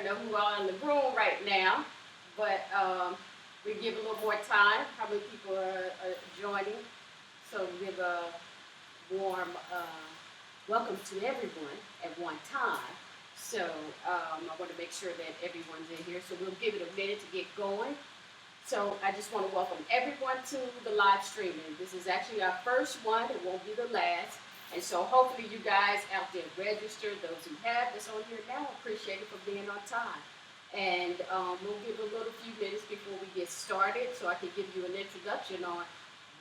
know who are in the room right now, but we give a little more time. How many people are joining? So we give a warm welcome to everyone at one time. So I want to make sure that everyone's in here. So we'll give it a minute to get going. So I just want to welcome everyone to the live streaming. This is actually our first one. It won't be the last. And so hopefully you guys out there registered, those who have this on here now, appreciate it for being on time. And we'll give a little few minutes before we get started so I can give you an introduction on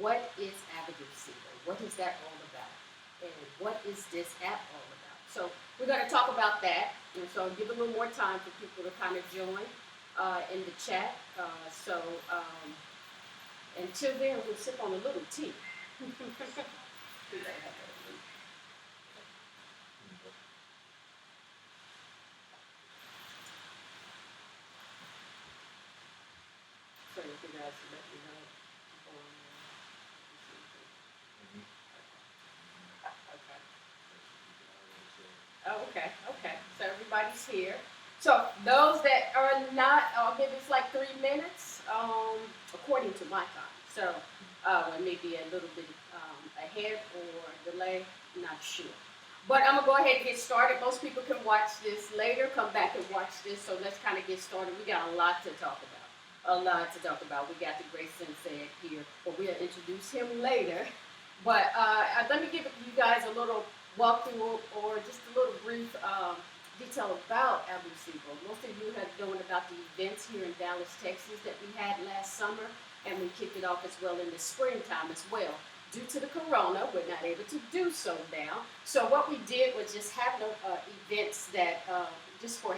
what is Avenue Simbel, what is that all about, and what is this app all about. So we're going to talk about that, and so I'll give a little more time for people to kind of join in the chat. Until then, we'll sip on a little tea. So you guys let me know. Okay. Oh, okay. So everybody's here. So those that are not, I'll give it's like 3 minutes, according to my time. So it may be a little bit ahead or delay, not sure. But I'm gonna go ahead and get started. Most people can watch this later, come back and watch this. So let's kind of get started. We got a lot to talk about. We got the great SenSay here, but we'll introduce him later. But let me give you guys a little walkthrough or just a little brief detail about Avenue Simbel. Most of you have known about the events here in Dallas, Texas that we had last summer, and we kicked it off as well in the springtime as well. Due to the corona, we're not able to do so now. So what we did was just have events that just for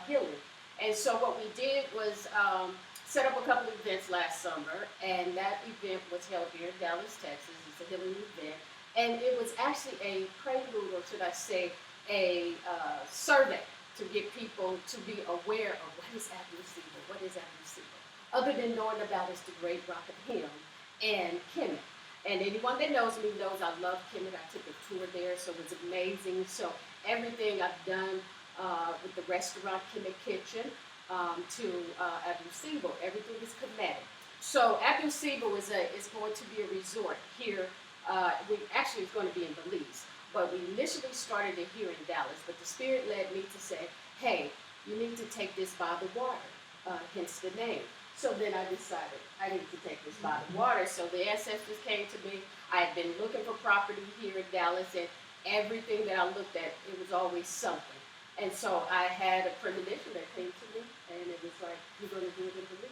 healing. And so what we did was set up a couple of events last summer, and that event was held here in Dallas, Texas. It's a healing event. And it was actually a prelude, or should I say, a survey to get people to be aware of what is Avenue Simbel, what is Avenue Simbel, other than knowing about is the great rock of him and Kemet. And anyone that knows me knows I love Kemet. I took a tour there, so it was amazing. So everything I've done with the restaurant Kemet Kitchen to Avenue Simbel, everything is Kemetic. So Avenue Simbel is going to be a resort here. It's going to be in Belize. But we initially started it here in Dallas, but the Spirit led me to say, hey, you need to take this by the water, hence the name. So then I decided I need to take this by the water. So the ancestors came to me. I had been looking for property here in Dallas, and everything that I looked at, it was always something. And so I had a premonition that came to me, and it was like, you're going to do it in Belize.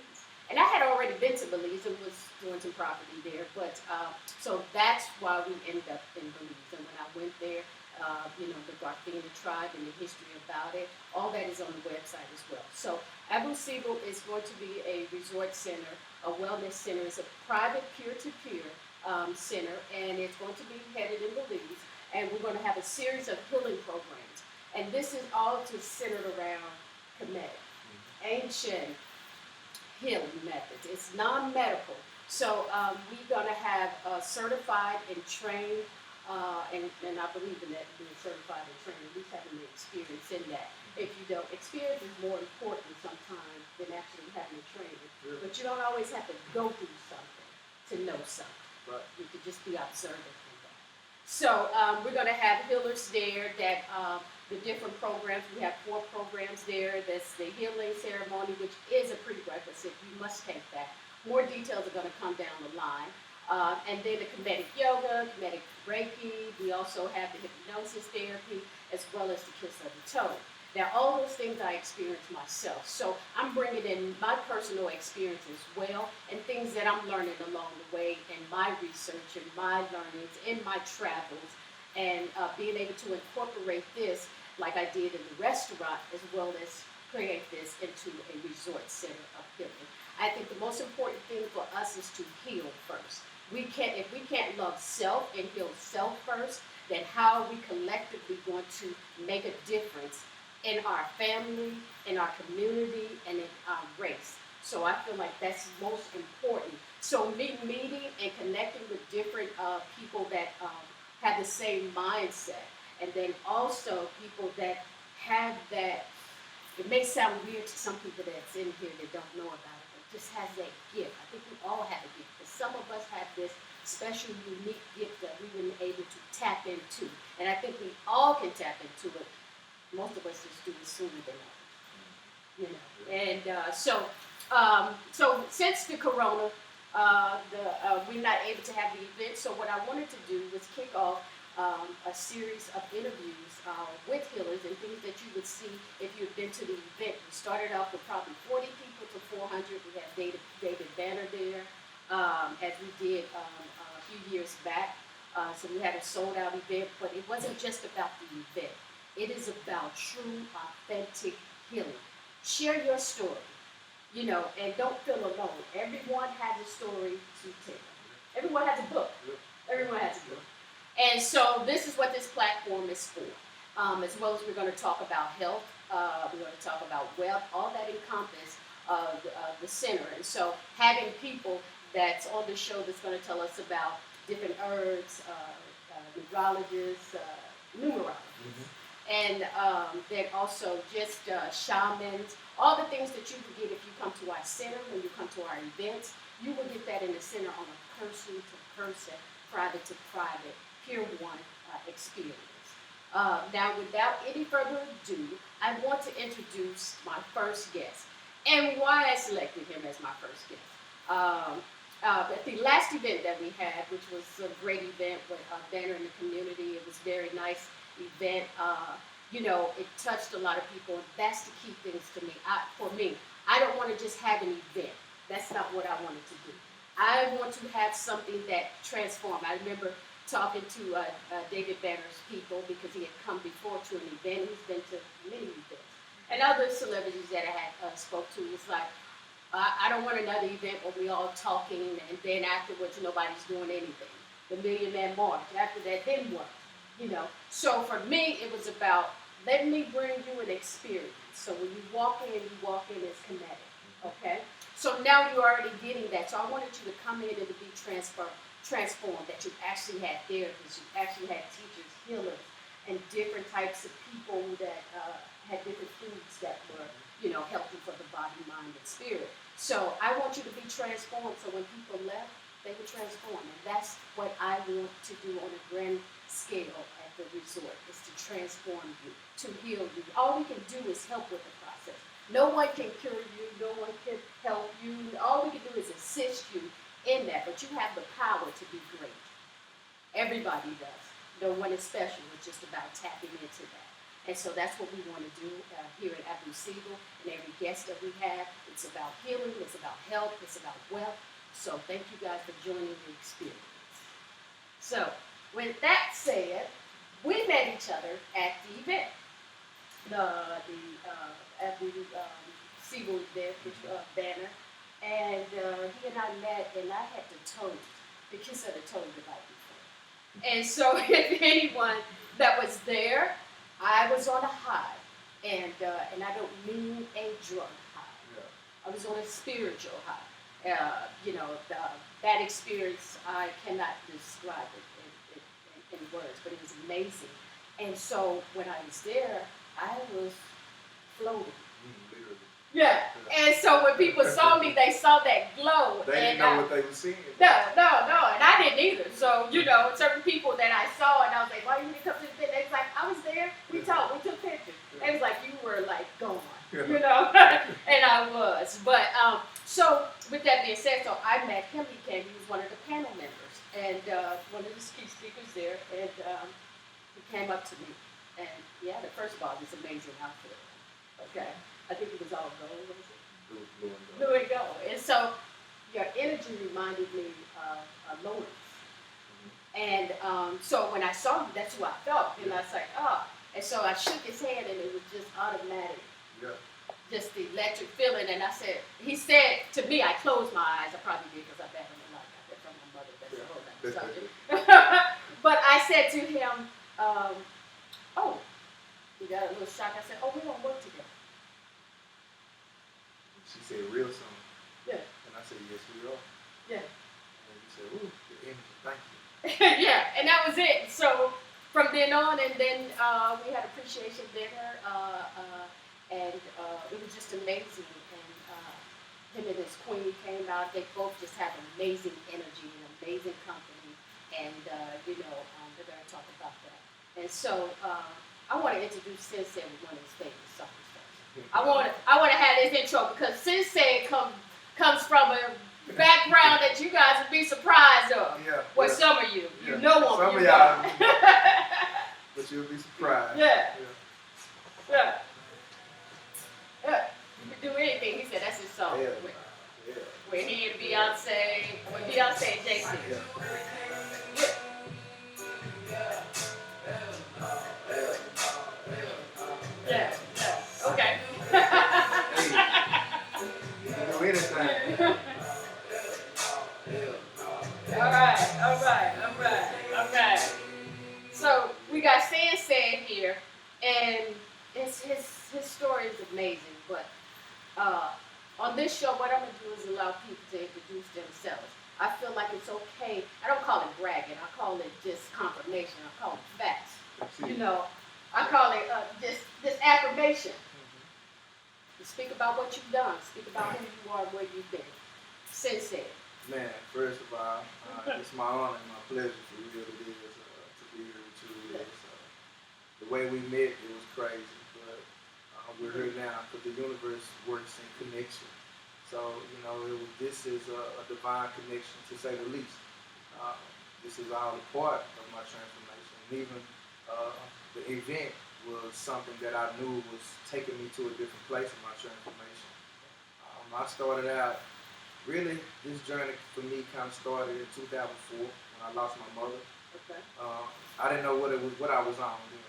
And I had already been to Belize and was doing some property there, but so that's why we ended up in Belize. And when I went there, the Garfina tribe and the history about it, all that is on the website as well. So Avenue Simbel is going to be a resort center, a wellness center. It's a private peer-to-peer center, and it's going to be headed in Belize. And we're going to have a series of healing programs. And this is all centered around Kemetic, ancient healing methods. It's non-medical. So we're going to have certified and trained, and I believe in that, being certified and trained, at least having the experience in that. If you don't, experience is more important sometimes than actually having the training. Sure. But you don't always have to go through something to know something. Right. You could just be observant of that. So we're going to have healers there that the different programs. We have 4 programs there. That's the healing ceremony, which is a prerequisite. You must take that. More details are going to come down the line. And then the Kemetic yoga, Kemetic Reiki. We also have the hypnosis therapy, as well as the kiss of the toe. Now, all those things I experienced myself. So I'm bringing in my personal experience as well, and things that I'm learning along the way in my research and my learnings, in my travels, and being able to incorporate this like I did in the restaurant, as well as create this into a resort center of healing. I think the most important thing for us is to heal first. If we can't love self and heal self first, then how are we collectively going to make a difference in our family, in our community, and in our race? So I feel like that's most important. So meeting and connecting with different people that have the same mindset, and then also people that have that it may sound weird to some people that's in here that don't know about it, but just has that gift. I think we all have a gift, but some of us have this special, unique gift that we've been able to tap into. And I think we all can tap into it. Most of us just do it sooner than others, you know. And so since the corona, we're not able to have the event. So what I wanted to do was kick off a series of interviews with healers and things that you would see if you'd been to the event. We started off with probably 40 people to 400. We had David Banner there, as we did a few years back. So we had a sold out event, but it wasn't just about the event. It is about true, authentic healing. Share your story, you know, and don't feel alone. Everyone has a story to tell. Everyone has a book. Everyone has a book. And so this is what this platform is for. As well as we're going to talk about health, we're going to talk about wealth, all that encompass the center. And so having people that's on the show that's going to tell us about different herbs, neurologists, numerologists, and then also just shamans, all the things that you can get if you come to our center, when you come to our events. You will get that in the center on a person-to-person, private-to-private, Pier 1 experience. Now, without any further ado, I want to introduce my first guest and why I selected him as my first guest. At the last event that we had, which was a great event with Banner in the community, it was a very nice event. You know, it touched a lot of people, and that's the key things to me. For me, I don't want to just have an event. That's not what I wanted to do. I want to have something that transforms. I remember talking to David Banner's people because he had come before to an event. He's been to many events. And other celebrities that I had spoke to was like, I don't want another event where we all talking and then afterwards nobody's doing anything. The Million Man March. After that, then what? You know. So for me, it was about let me bring you an experience. So when you walk in as kinetic. Okay? So now you're already getting that. So I wanted you to come in and to be transformed, that you actually had therapists, you actually had teachers, healers, and different types of people that had different foods that were, you know, healthy for the body, mind, and spirit. So I want you to be transformed so when people left, they were transformed. And that's what I want to do on a grand scale at the resort, is to transform you, to heal you. All we can do is help with the process. No one can cure you. No one can help you. All we can do is assist you in that. But you have the power to be great. Everybody does. No one is special. It's just about tapping into that. And so that's what we want to do here at Abu Siegel. And every guest that we have, it's about healing. It's about health. It's about wealth. So thank you guys for joining the experience. So with that said, we met each other at the event. At the Siegel event, which Banner, and he and I met, and I had the toad, the kiss of the toad the night before. And so, if anyone that was there, I was on a high, and I don't mean a drug high. Yeah. I was on a spiritual high. You know, that experience, I cannot describe it in words, but it was amazing. And so when I was there, I was floating. Yeah, and so when people saw me, they saw that glow. They didn't know what they were seeing. No, and I didn't either. So, you know, certain people that I saw, and I was like, why you didn't come to the event? They was like, I was there, we talked, we took pictures. They was like, you were like gone, you know, and I was. But, so with that being said, so I met him, he was one of the panel members, and one of the key speakers there, and he came up to me, and yeah, the first of all, this amazing outfit, okay? I think it was all gold, was it? Blue and gold. And so your energy reminded me of Lawrence. And so when I saw him, that's who I felt. And I was like, oh. And so I shook his hand, and it was just automatic. Yeah. Just the electric feeling. And I said, he said to me, I closed my eyes. I probably did because I've had him a lot. I got that from my mother. That's a whole other subject. But I said to him, oh, he got a little shock. I said, oh, we don't work together. She said, real soon. Yeah. And I said, yes, we are. Yeah. And you said, ooh, the energy, thank you. Yeah, and that was it. So from then on, and then we had appreciation dinner, and it was just amazing. And him and his queen came out. They both just have amazing energy and amazing company. And they're going to talk about that. And so I want to introduce SenSay with one of his favorite songs. I want to have this intro because SenSay comes from a background that you guys would be surprised of. Yeah. Well, some of you know him. Some of y'all, but you'll be surprised. Yeah. You can do anything. He said that's his song. Yeah. We're here, Beyonce. With Beyonce and Jay-Z. Yeah. Okay. You can do anything. All right. So we got SenSay here, and his story is amazing. But on this show, what I'm gonna do is allow people to introduce themselves. I feel like it's okay. I don't call it bragging. I call it just confirmation. I call it facts. I call it just affirmation. Speak about what you've done. Speak about who you are, where you've been. SenSay. Man, first of all, it's my honor and my pleasure for real to be here with you. The way we met, it was crazy, but we're here now because the universe works in connection. So, this is a divine connection, to say the least. This is all a part of my transformation. And even the event was something that I knew was taking me to a different place in my transformation. I started out, really, this journey for me kind of started in 2004 when I lost my mother. Okay. I didn't know what I was on then,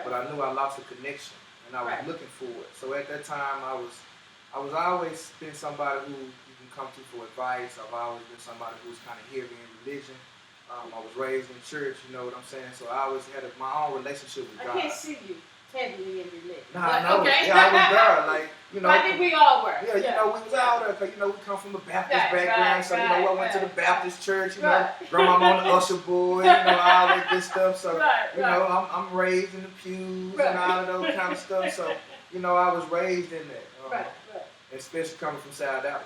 but I knew I lost a connection, and I was looking for it. So at that time, I was always been somebody who you can come to for advice. I've always been somebody who was kind of heavy in religion. I was raised in church, you know what I'm saying? So I always had my own relationship with God. I can't see you heavily in religion. Nah, no. Okay. Yeah, I was there. Like, I think we all were. Yeah, we was out there because, we come from a Baptist background. So, I went to the Baptist church, grandma on the usher board, all that good stuff. So, I'm raised in the pews and all of those kind of stuff. So, I was raised in that. Especially coming from South Dallas,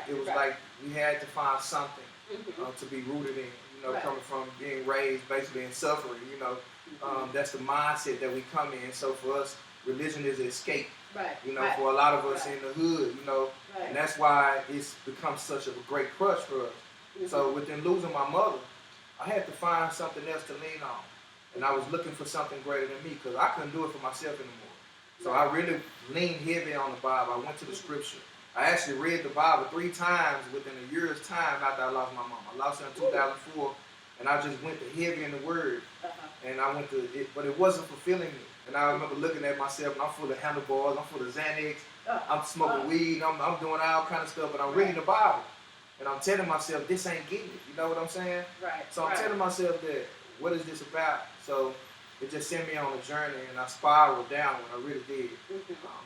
it was like we had to find something to be rooted in, coming from being raised basically in suffering, that's the mindset that we come in. So for us, religion is an escape, for a lot of us in the hood, and that's why it's become such a great crush for us. So within losing my mother, I had to find something else to lean on, and I was looking for something greater than me because I couldn't do it for myself anymore. So I really leaned heavy on the Bible. I went to the scripture. I actually read the Bible 3 times within a year's time after I lost my mom. I lost her in 2004, and I just went to heavy in the Word. And I went to it, but it wasn't fulfilling me. And I remember looking at myself, and I'm full of handlebars, I'm full of Xanax, I'm smoking weed, I'm doing all kind of stuff, but I'm reading the Bible. And I'm telling myself, this ain't getting it. You know what I'm saying? So I'm telling myself that, what is this about? So it just sent me on a journey, and I spiraled down when I really did.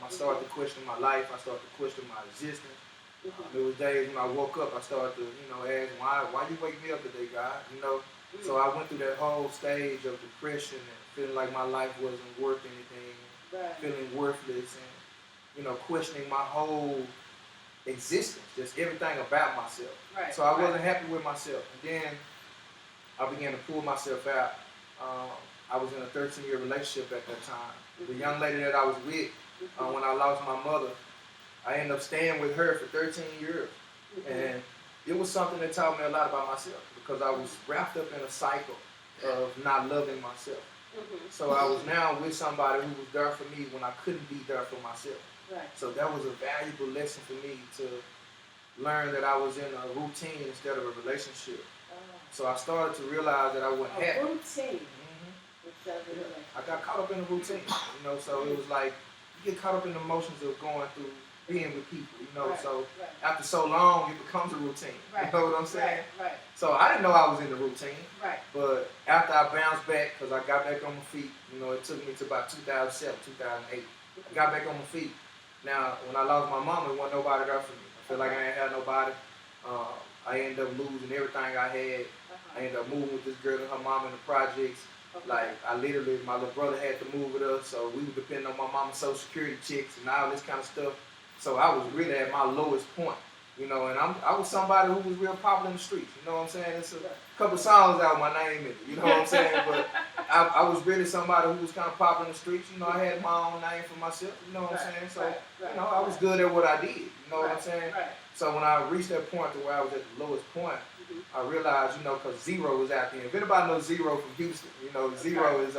I started to question my life. I started to question my existence. There was days when I woke up, I started to, ask, why you wake me up today, God? So I went through that whole stage of depression and feeling like my life wasn't worth anything, feeling worthless, and, questioning my whole existence, just everything about myself. So I wasn't happy with myself. And then I began to pull myself out. I was in a 13-year relationship at that time. The young lady that I was with, when I lost my mother, I ended up staying with her for 13 years. And it was something that taught me a lot about myself because I was wrapped up in a cycle of not loving myself. So I was now with somebody who was there for me when I couldn't be there for myself. So that was a valuable lesson for me to learn that I was in a routine instead of a relationship. So I started to realize that I wasn't happy. A routine. I got caught up in a routine, so it was like you get caught up in the emotions of going through being with people, so after so long it becomes a routine. You know what I'm saying? So I didn't know I was in the routine. But after I bounced back, because I got back on my feet, it took me to about 2007, 2008. I got back on my feet. Now, when I lost my mom, there wasn't nobody there for me. I felt like I ain't had nobody. I ended up losing everything I had. I ended up moving with this girl and her mom in the projects. Okay. Like, I literally, my little brother had to move with us, so we were depending on my mama's social security checks and all this kind of stuff. So I was really at my lowest point, you know, and I was somebody who was real popular in the streets, you know what I'm saying? It's a couple songs out with my name in it, you know what I'm saying? But I was really somebody who was kind of popular in the streets, you know, I had my own name for myself, you know what I'm saying? So, you know, I was good at what I did, you know what I'm saying? So when I reached that point to where I was at the lowest point, I realized, you know, because Zero was out there. If anybody knows Zero from Houston, you know, Zero is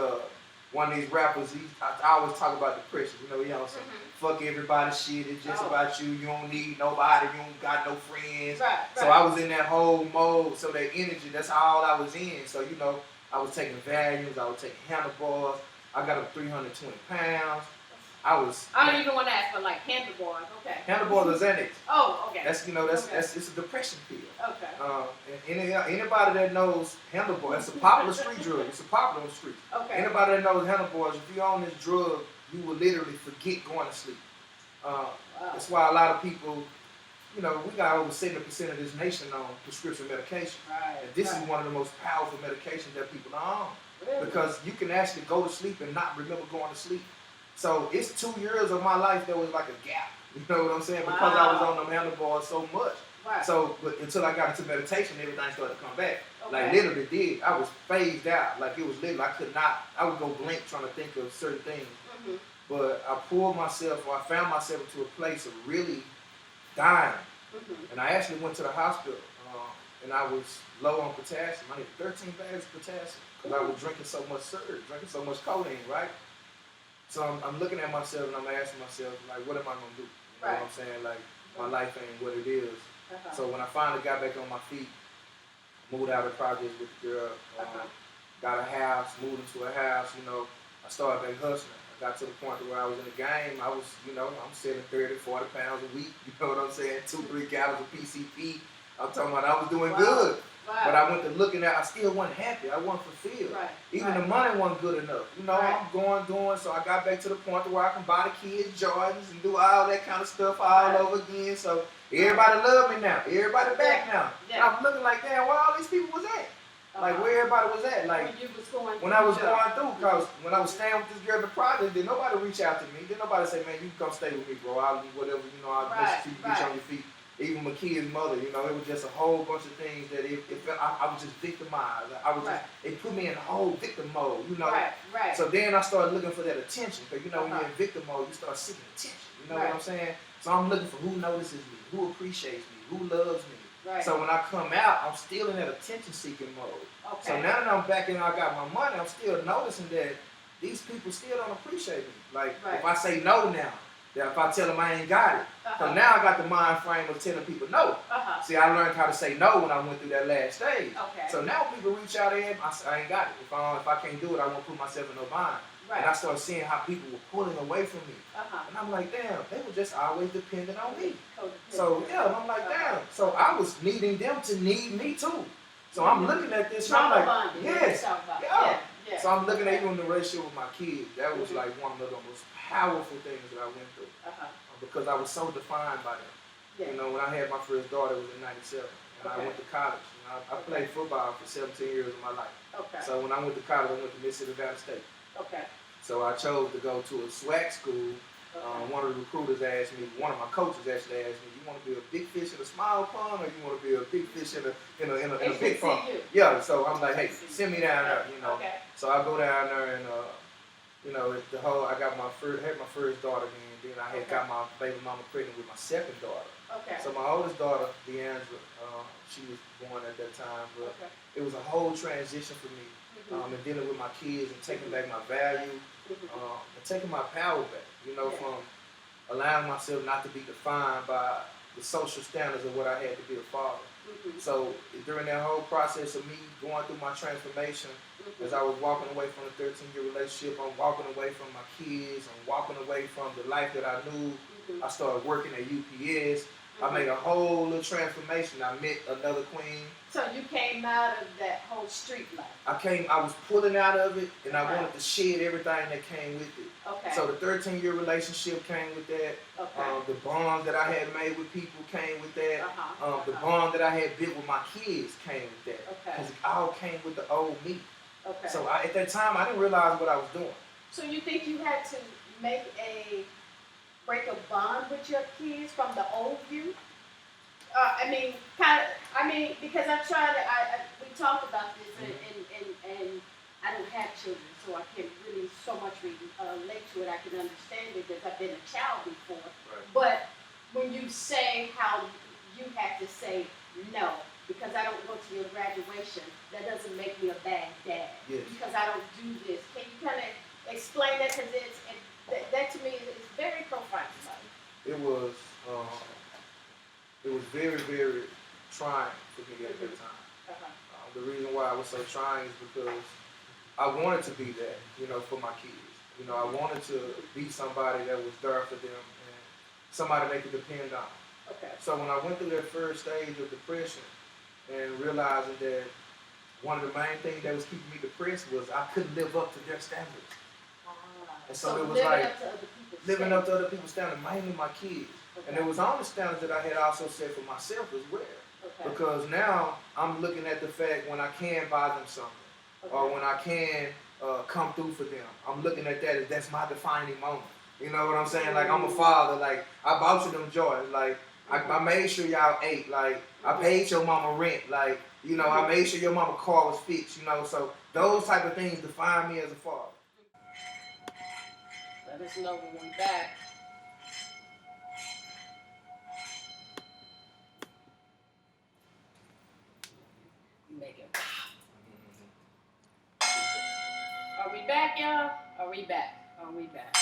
one of these rappers. I always talk about depression. You know, he always say, fuck everybody's shit. It's just about you. You don't need nobody. You don't got no friends. So I was in that whole mode. So that energy, that's all I was in. So, you know, I was taking Valiums. I was taking handlebars. I got up 320 pounds. I don't even want to ask for like handlebars. Okay. Handlebars are Xanax. Oh, okay. That's, you know, that's it's a depression pill. Okay. And anybody that knows handlebars, it's a popular street drug. It's a popular on the street. Okay. Anybody that knows handlebars, if you're on this drug, you will literally forget going to sleep. That's why a lot of people, you know, we got over 70% of this nation on prescription medication. And this is one of the most powerful medications that people are on. Really? Because you can actually go to sleep and not remember going to sleep. So it's 2 years of my life that was like a gap. You know what I'm saying? Because I was on them handlebars so much. So, but until I got into meditation, everything started to come back. Like literally did. I was phased out. Like it was literally, I would go blank trying to think of certain things. But I pulled myself, or I found myself into a place of really dying. And I actually went to the hospital, and I was low on potassium. I needed 13 bags of potassium because I was drinking so much syrup, drinking so much codeine, right? So I'm looking at myself and I'm asking myself, like, what am I going to do? You know what I'm saying? Like, my life ain't what it is. So when I finally got back on my feet, moved out of the projects with the girl, got a house, moved into a house, you know, I started back hustling. I got to the point where I was in the game. I was, you know, I'm selling 30, 40 pounds a week. You know what I'm saying? 2-3 gallons of PCP. I'm talking about I was doing good. But I went to looking at, I still wasn't happy. I wasn't fulfilled. Even the money wasn't good enough. You know, I'm doing. So I got back to the point where I can buy the kids Jordans and do all that kind of stuff all over again. So everybody love me now. Everybody back now. And I'm looking like, damn, where all these people was at? Like where everybody was at. Like when I was going through, because when I was staying with this girl in the project, did nobody reach out to me. Did nobody say, man, you can come stay with me, bro. I'll do whatever, you know, I'll get you on your feet. Even my kid's mother, you know, it was just a whole bunch of things that I was just victimized. It put me in a whole victim mode, you know. So then I started looking for that attention, because, you know, when you're in victim mode, you start seeking attention, you know what I'm saying? So I'm looking for who notices me, who appreciates me, who loves me. So when I come out, I'm still in that attention-seeking mode. So now that I'm back and I got my money, I'm still noticing that these people still don't appreciate me. Like, if I say no now, that if I tell them I ain't got it. So now I got the mind frame of telling people no. See, I learned how to say no when I went through that last stage. So now people reach out and I say, I ain't got it. If I can't do it, I won't put myself in no bind. And I started seeing how people were pulling away from me. And I'm like, damn, they were just always dependent on me. So yeah, and I'm like, damn. So I was needing them to need me too. So I'm looking at this and I'm like, yes. So I'm looking at even the relationship with my kids. That was like one of the most powerful things that I went through. Because I was so defined by them. You know, when I had my first daughter, it was in '97. And I went to college. You know, I played football for 17 years of my life. So when I went to college, I went to Mississippi Valley State. So I chose to go to a SWAC school. One of the recruiters asked me, one of my coaches actually asked me, you want to be a big fish in a small pond, or you want to be a big fish in a big pond? Yeah, so I'm like, hey, send me down there, you know. So I go down there and, you know, I had my first daughter then I had got my baby mama pregnant with my second daughter. So my oldest daughter, DeAndra, she was born at that time, but it was a whole transition for me. And dealing with my kids and taking back my value, and taking my power back, you know, from allowing myself not to be defined by the social standards of what I had to be a father. So during that whole process of me going through my transformation, as I was walking away from a 13-year relationship, I'm walking away from my kids, I'm walking away from the life that I knew. I started working at UPS. I made a whole little transformation. I met another queen. So you came out of that whole street life? I was pulling out of it, and I wanted to shed everything that came with it. So the 13-year relationship came with that. The bond that I had made with people came with that. The bond that I had built with my kids came with that. Because it all came with the old me. Okay. So at that time, I didn't realize what I was doing. So you think you had to break a bond with your kids from the old you? Because I'm trying to, we talked about this, and I don't have children, so I can't really so much relate to it. I can understand it because I've been a child before. Right. But when you say how you had to say no, because I don't go to your graduation, that doesn't make me a bad dad. Yes. Because I don't do this. Can you kind of explain that? Because that to me is very profound. It was very, very trying for me at that time. The reason why it was so trying is because I wanted to be that, for my kids. I wanted to be somebody that was there for them and somebody they could depend on. Okay. So when I went through that first stage of depression and realizing that one of the main things that was keeping me depressed was I couldn't live up to their standards. And so it was like living up to other people's standards, mainly my kids. Okay. And it was on the standards that I had also set for myself as well. Okay. Because now I'm looking at the fact when I can buy them something, or when I can come through for them. I'm looking at that as that's my defining moment. You know what I'm saying? Like, I'm a father. Like, I bought you them joys. Like, I made sure y'all ate. Like, I paid your mama rent. Like, I made sure your mama car was fixed. So those type of things define me as a father. Let us know when we're back. Make it. Are we back, y'all? Are we back? Are we back?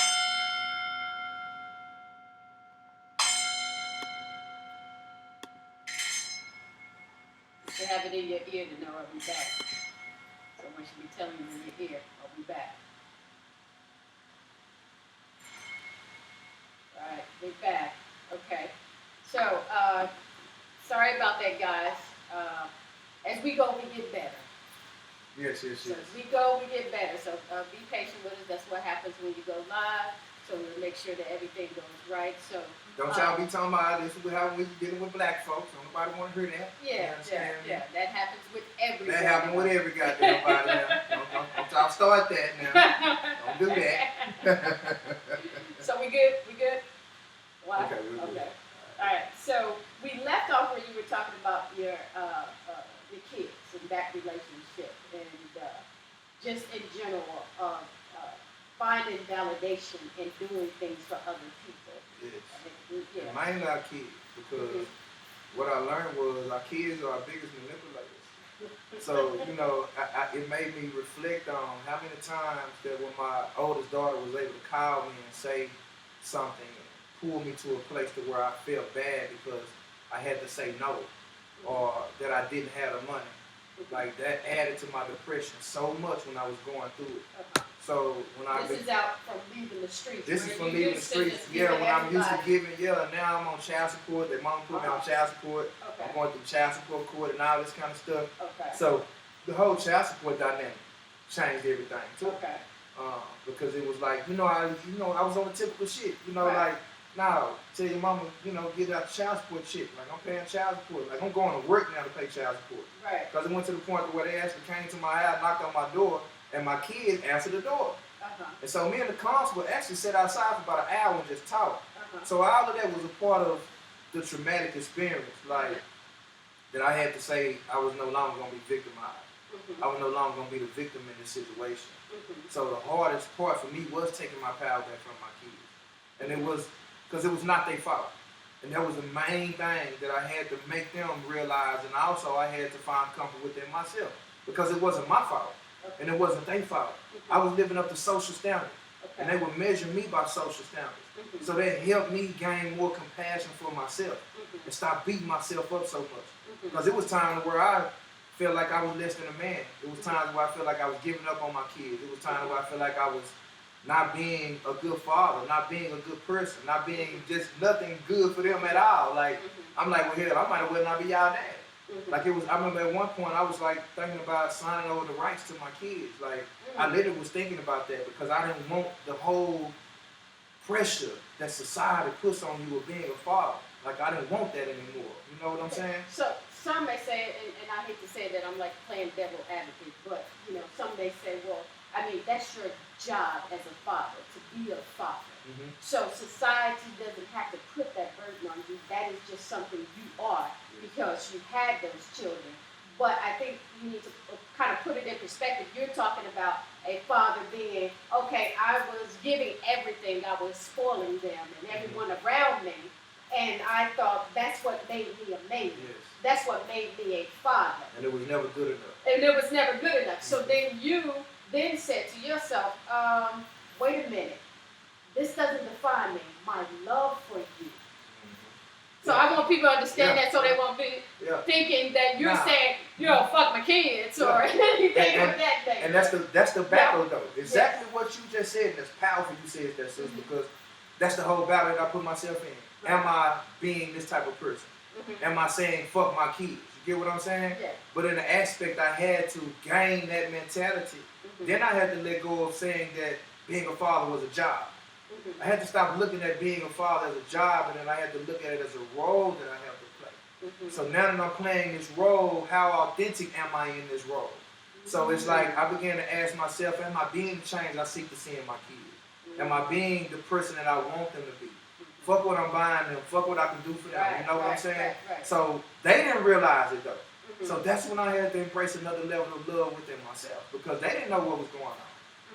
You should have it in your ear to know are we back. Someone should be telling you in your ear, are we back? Alright, we're back. Okay. So, sorry about that, guys. As we go, we get better. Yes. So as we go, we get better. So be patient with us. That's what happens when you go live. So we'll make sure that everything goes right. So don't y'all be talking about this is how we dealing with black folks. Nobody want to hear that. Yeah. That happens with everybody. That happens with every goddamn body now. Don't y'all start that now. Don't do that. So we good? We good? Wow. Okay, we're good. Okay. All right. So we left off where you were talking about your kids and that relationship and just in general finding validation and doing things for other people. Yes. And mainly our kids, because what I learned was our kids are our biggest manipulators. So, it made me reflect on how many times that when my oldest daughter was able to call me and say something and pull me to a place to where I felt bad because I had to say no, or that I didn't have the money. Like, that added to my depression so much when I was going through it. So when this is out from leaving the streets. This is from leaving the streets. Yeah, when I'm used to giving, now I'm on child support. Their mom put me on child support. Okay. I'm going through child support court and all this kind of stuff. Okay. So the whole child support dynamic changed everything too. Okay. Because it was like, I was on the typical shit. Like, now tell your mama, get out child support shit. Like, I'm paying child support. Like, I'm going to work now to pay child support. Right. Because it went to the point where they actually came to my house, knocked on my door, and my kids answered the door. And so me and the constable actually sat outside for about an hour and just talked. So all of that was a part of the traumatic experience, like, that I had to say I was no longer going to be victimized. I was no longer going to be the victim in this situation. So the hardest part for me was taking my power back from my kids. And it was because it was not their fault. And that was the main thing that I had to make them realize, and also I had to find comfort within myself. Because it wasn't my fault. And it wasn't their fault. I was living up to social standards. And they would measure me by social standards. So that helped me gain more compassion for myself and stop beating myself up so much. Because it was times where I felt like I was less than a man. It was times where I felt like I was giving up on my kids. It was times where I felt like I was not being a good father, not being a good person, not being just nothing good for them at all. Like, I'm like, well, hell, I might as well not be y'all dad. Like, it was, I remember at one point I was like thinking about signing over the rights to my kids. Like, I literally was thinking about that because I didn't want the whole pressure that society puts on you of being a father. Like I didn't want that anymore. You know what I'm saying? So some may say, and I hate to say that I'm like playing devil advocate, but you know, some may say, well, I mean, that's your job as a father, to be a father. Mm-hmm. So society doesn't have to put that burden on you. That is just something you are because you had those children. But I think you need to kind of put it in perspective. You're talking about a father being, okay, I was giving everything. I was spoiling them and everyone around me. And I thought that's what made me a man. Yes. That's what made me a father. And it was never good enough. And it was never good enough. So then you then said to yourself, wait a minute. This doesn't define me. My love for you. So I want people to understand that so they won't be thinking that you're saying, you know, fuck my kids or anything of that thing. And that's the battle though. Exactly what you just said. That's powerful you said that, sis, because that's the whole battle that I put myself in. Right. Am I being this type of person? Mm-hmm. Am I saying fuck my kids? You get what I'm saying? Yeah. But in the aspect I had to gain that mentality, then I had to let go of saying that being a father was a job. I had to stop looking at being a father as a job, and then I had to look at it as a role that I have to play. So now that I'm playing this role, how authentic am I in this role? So it's like I began to ask myself, am I being the change I seek to see in my kids? Am I being the person that I want them to be? Fuck what I'm buying them. Fuck what I can do for them. You know what I'm saying? So they didn't realize it though. So that's when I had to embrace another level of love within myself because they didn't know what was going on.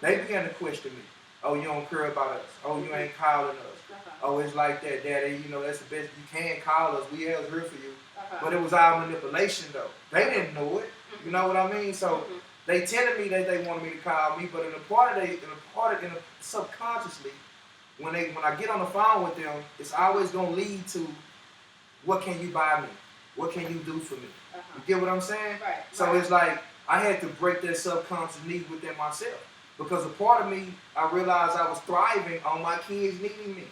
They began to question me. Oh, you don't care about us. Oh, you ain't calling us. Oh, it's like that, Daddy. You know, that's the best. You can call us. We are here for you. But it was our manipulation, though. They didn't know it. You know what I mean? So they telling me that they wanted me to call me, but in a part of subconsciously, when I get on the phone with them, it's always gonna lead to, what can you buy me? What can you do for me? You get what I'm saying? Right. So it's like I had to break that subconscious need within myself. Because a part of me, I realized I was thriving on my kids needing me.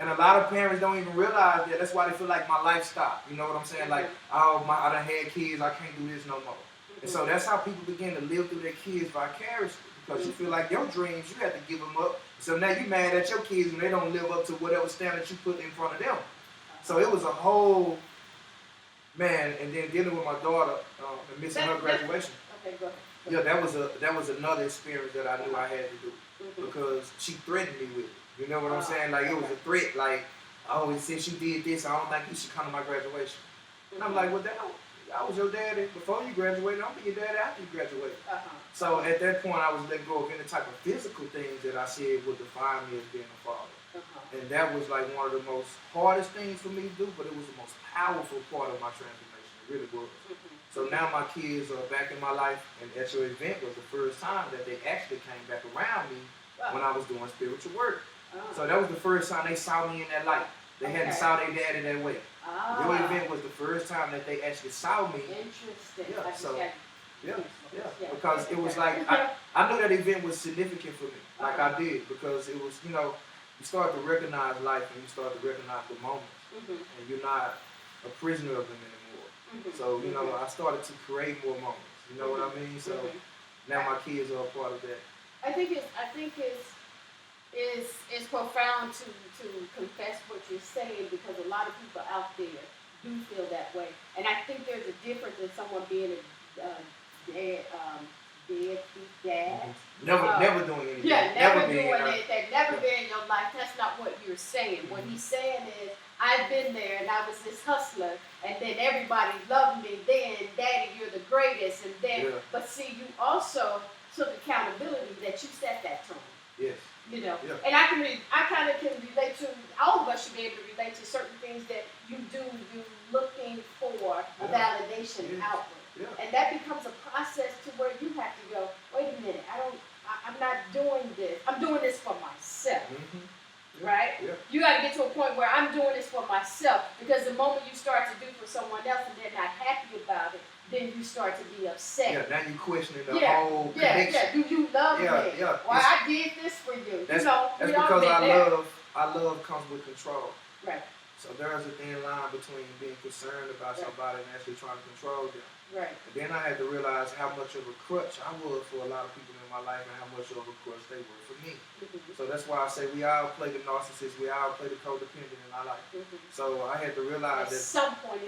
And a lot of parents don't even realize that. That's why they feel like my life stopped. You know what I'm saying? Like, oh, I done had kids, I can't do this no more. And so that's how people begin to live through their kids vicariously. Because you feel like your dreams, you have to give them up. So now you're mad at your kids when they don't live up to whatever standard you put in front of them. So it was a whole, man, and then dealing with my daughter and missing her graduation. Okay, go ahead. Yeah, that was another experience that I knew I had to do because she threatened me with it. You know what I'm saying? Like it was a threat. Like, oh, since you did this, I don't think you should come to my graduation. And I'm like, well, I was your daddy before you graduated. I'm be your daddy after you graduated. So at that point, I was let go of any type of physical things that I said would define me as being a father. And that was like one of the most hardest things for me to do, but it was the most powerful part of my transformation. It really was. So now my kids are back in my life, and at your event was the first time that they actually came back around me when I was doing spiritual work. So that was the first time they saw me in that light. They hadn't saw their daddy that way. Your event was the first time that they actually saw me. Interesting. Yeah, so, because it was like, I knew that event was significant for me, like I did, because it was, you know, you start to recognize life and you start to recognize the moments, and you're not a prisoner of them anymore. So, you know, I started to create more moments. You know what I mean? So now my kids are a part of that. I think it's profound to confess what you're saying because a lot of people out there do feel that way. And I think there's a difference in someone being a dad. Never doing anything. Yeah, never doing anything. Never been in your life. That's not what you're saying. What he's saying is, I've been there and I was this hustler and then everybody loved me. Then, Daddy, you're the greatest. And then, but see, you also took accountability that you set that tone. Yes. You know, and I kind of can relate to, all of us should be able to relate to certain things that you do, you looking for a validation outward. And that becomes a process to where you have to go, wait a minute, I'm not doing this. I'm doing this for myself. Right? You got to get to a point where I'm doing this for myself, because the moment you start to do for someone else and they're not happy about it, then you start to be upset. Yeah, now you're questioning the whole connection. Do you love me? Well, I did this for you. That's, you know, that's because I love comes with control. Right. So there's a thin line between being concerned about somebody and actually trying to control them. Right. And then I had to realize how much of a crutch I was for a lot of people in my life and how much of a crutch they were for me. Mm-hmm. So that's why I say we all play the narcissist, we all play the codependent in our life. Mm-hmm. So I had to realize that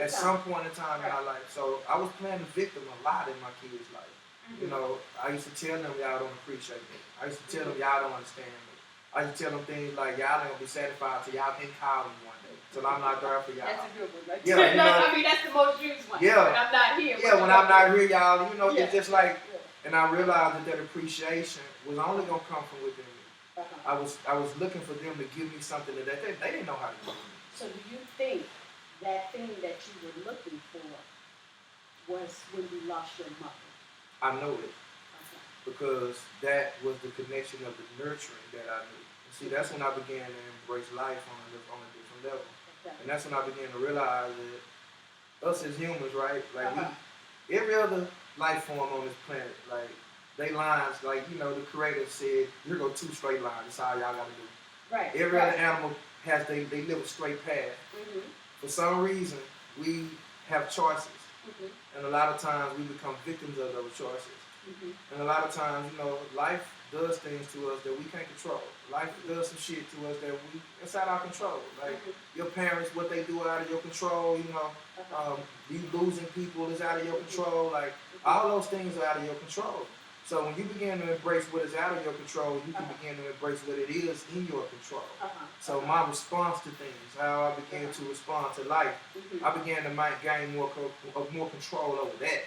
at some point in time in our life. So I was playing the victim a lot in my kids' life. Mm-hmm. You know, I used to tell them y'all don't appreciate me. I used to tell them y'all don't understand me. I used to tell them things like y'all ain't gonna be satisfied till y'all can call me one day. Till I'm not there for y'all. That's a good one. Right? Yeah, you know, I mean, that's the most used one. Yeah. When I'm not here. Yeah, when I'm not here, y'all, you know, it's just like, and I realized that appreciation was only gonna come from within me. I was looking for them to give me something that they didn't know how to do. So do you think that thing that you were looking for was when you lost your mother? I know it. Because that was the connection of the nurturing that I knew. And see, that's when I began to embrace life on a different level. Okay. And that's when I began to realize that us as humans, right? Like every other life form on this planet, like they lines, like, you know, the creator said, here go 2 straight lines. That's all y'all gotta do. Right. Every other animal has they live a straight path. Mm-hmm. For some reason, we have choices. Mm-hmm. And a lot of times we become victims of those choices. Mm-hmm. And a lot of times, you know, life does things to us that we can't control. Life does some shit to us that it's out of our control. Like your parents, what they do out of your control, you know, you losing people is out of your control. Like all those things are out of your control. So when you begin to embrace what is out of your control, you can begin to embrace what it is in your control. So my response to things, how I began to respond to life, I began to gain more control over that.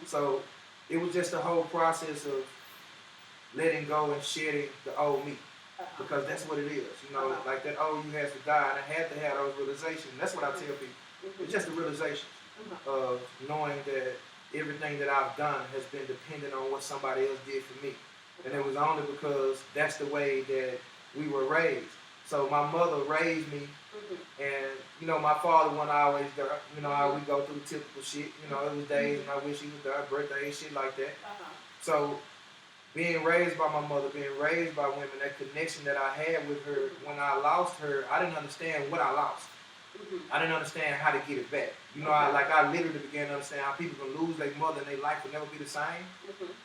So it was just a whole process of letting go and shedding the old me. Because that's what it is. You know, like that old you has to die. And I had to have those realizations. That's what I tell people. It's just a realization of knowing that everything that I've done has been dependent on what somebody else did for me. And it was only because that's the way that we were raised. So my mother raised me, and, you know, my father wasn't always there. You know, how we go through the typical shit. You know, it was days and I wish he was there, birthdays, shit like that. So being raised by my mother, being raised by women, that connection that I had with her, when I lost her, I didn't understand what I lost. I didn't understand how to get it back. You know, I literally began to understand how people can lose their mother and their life will never be the same.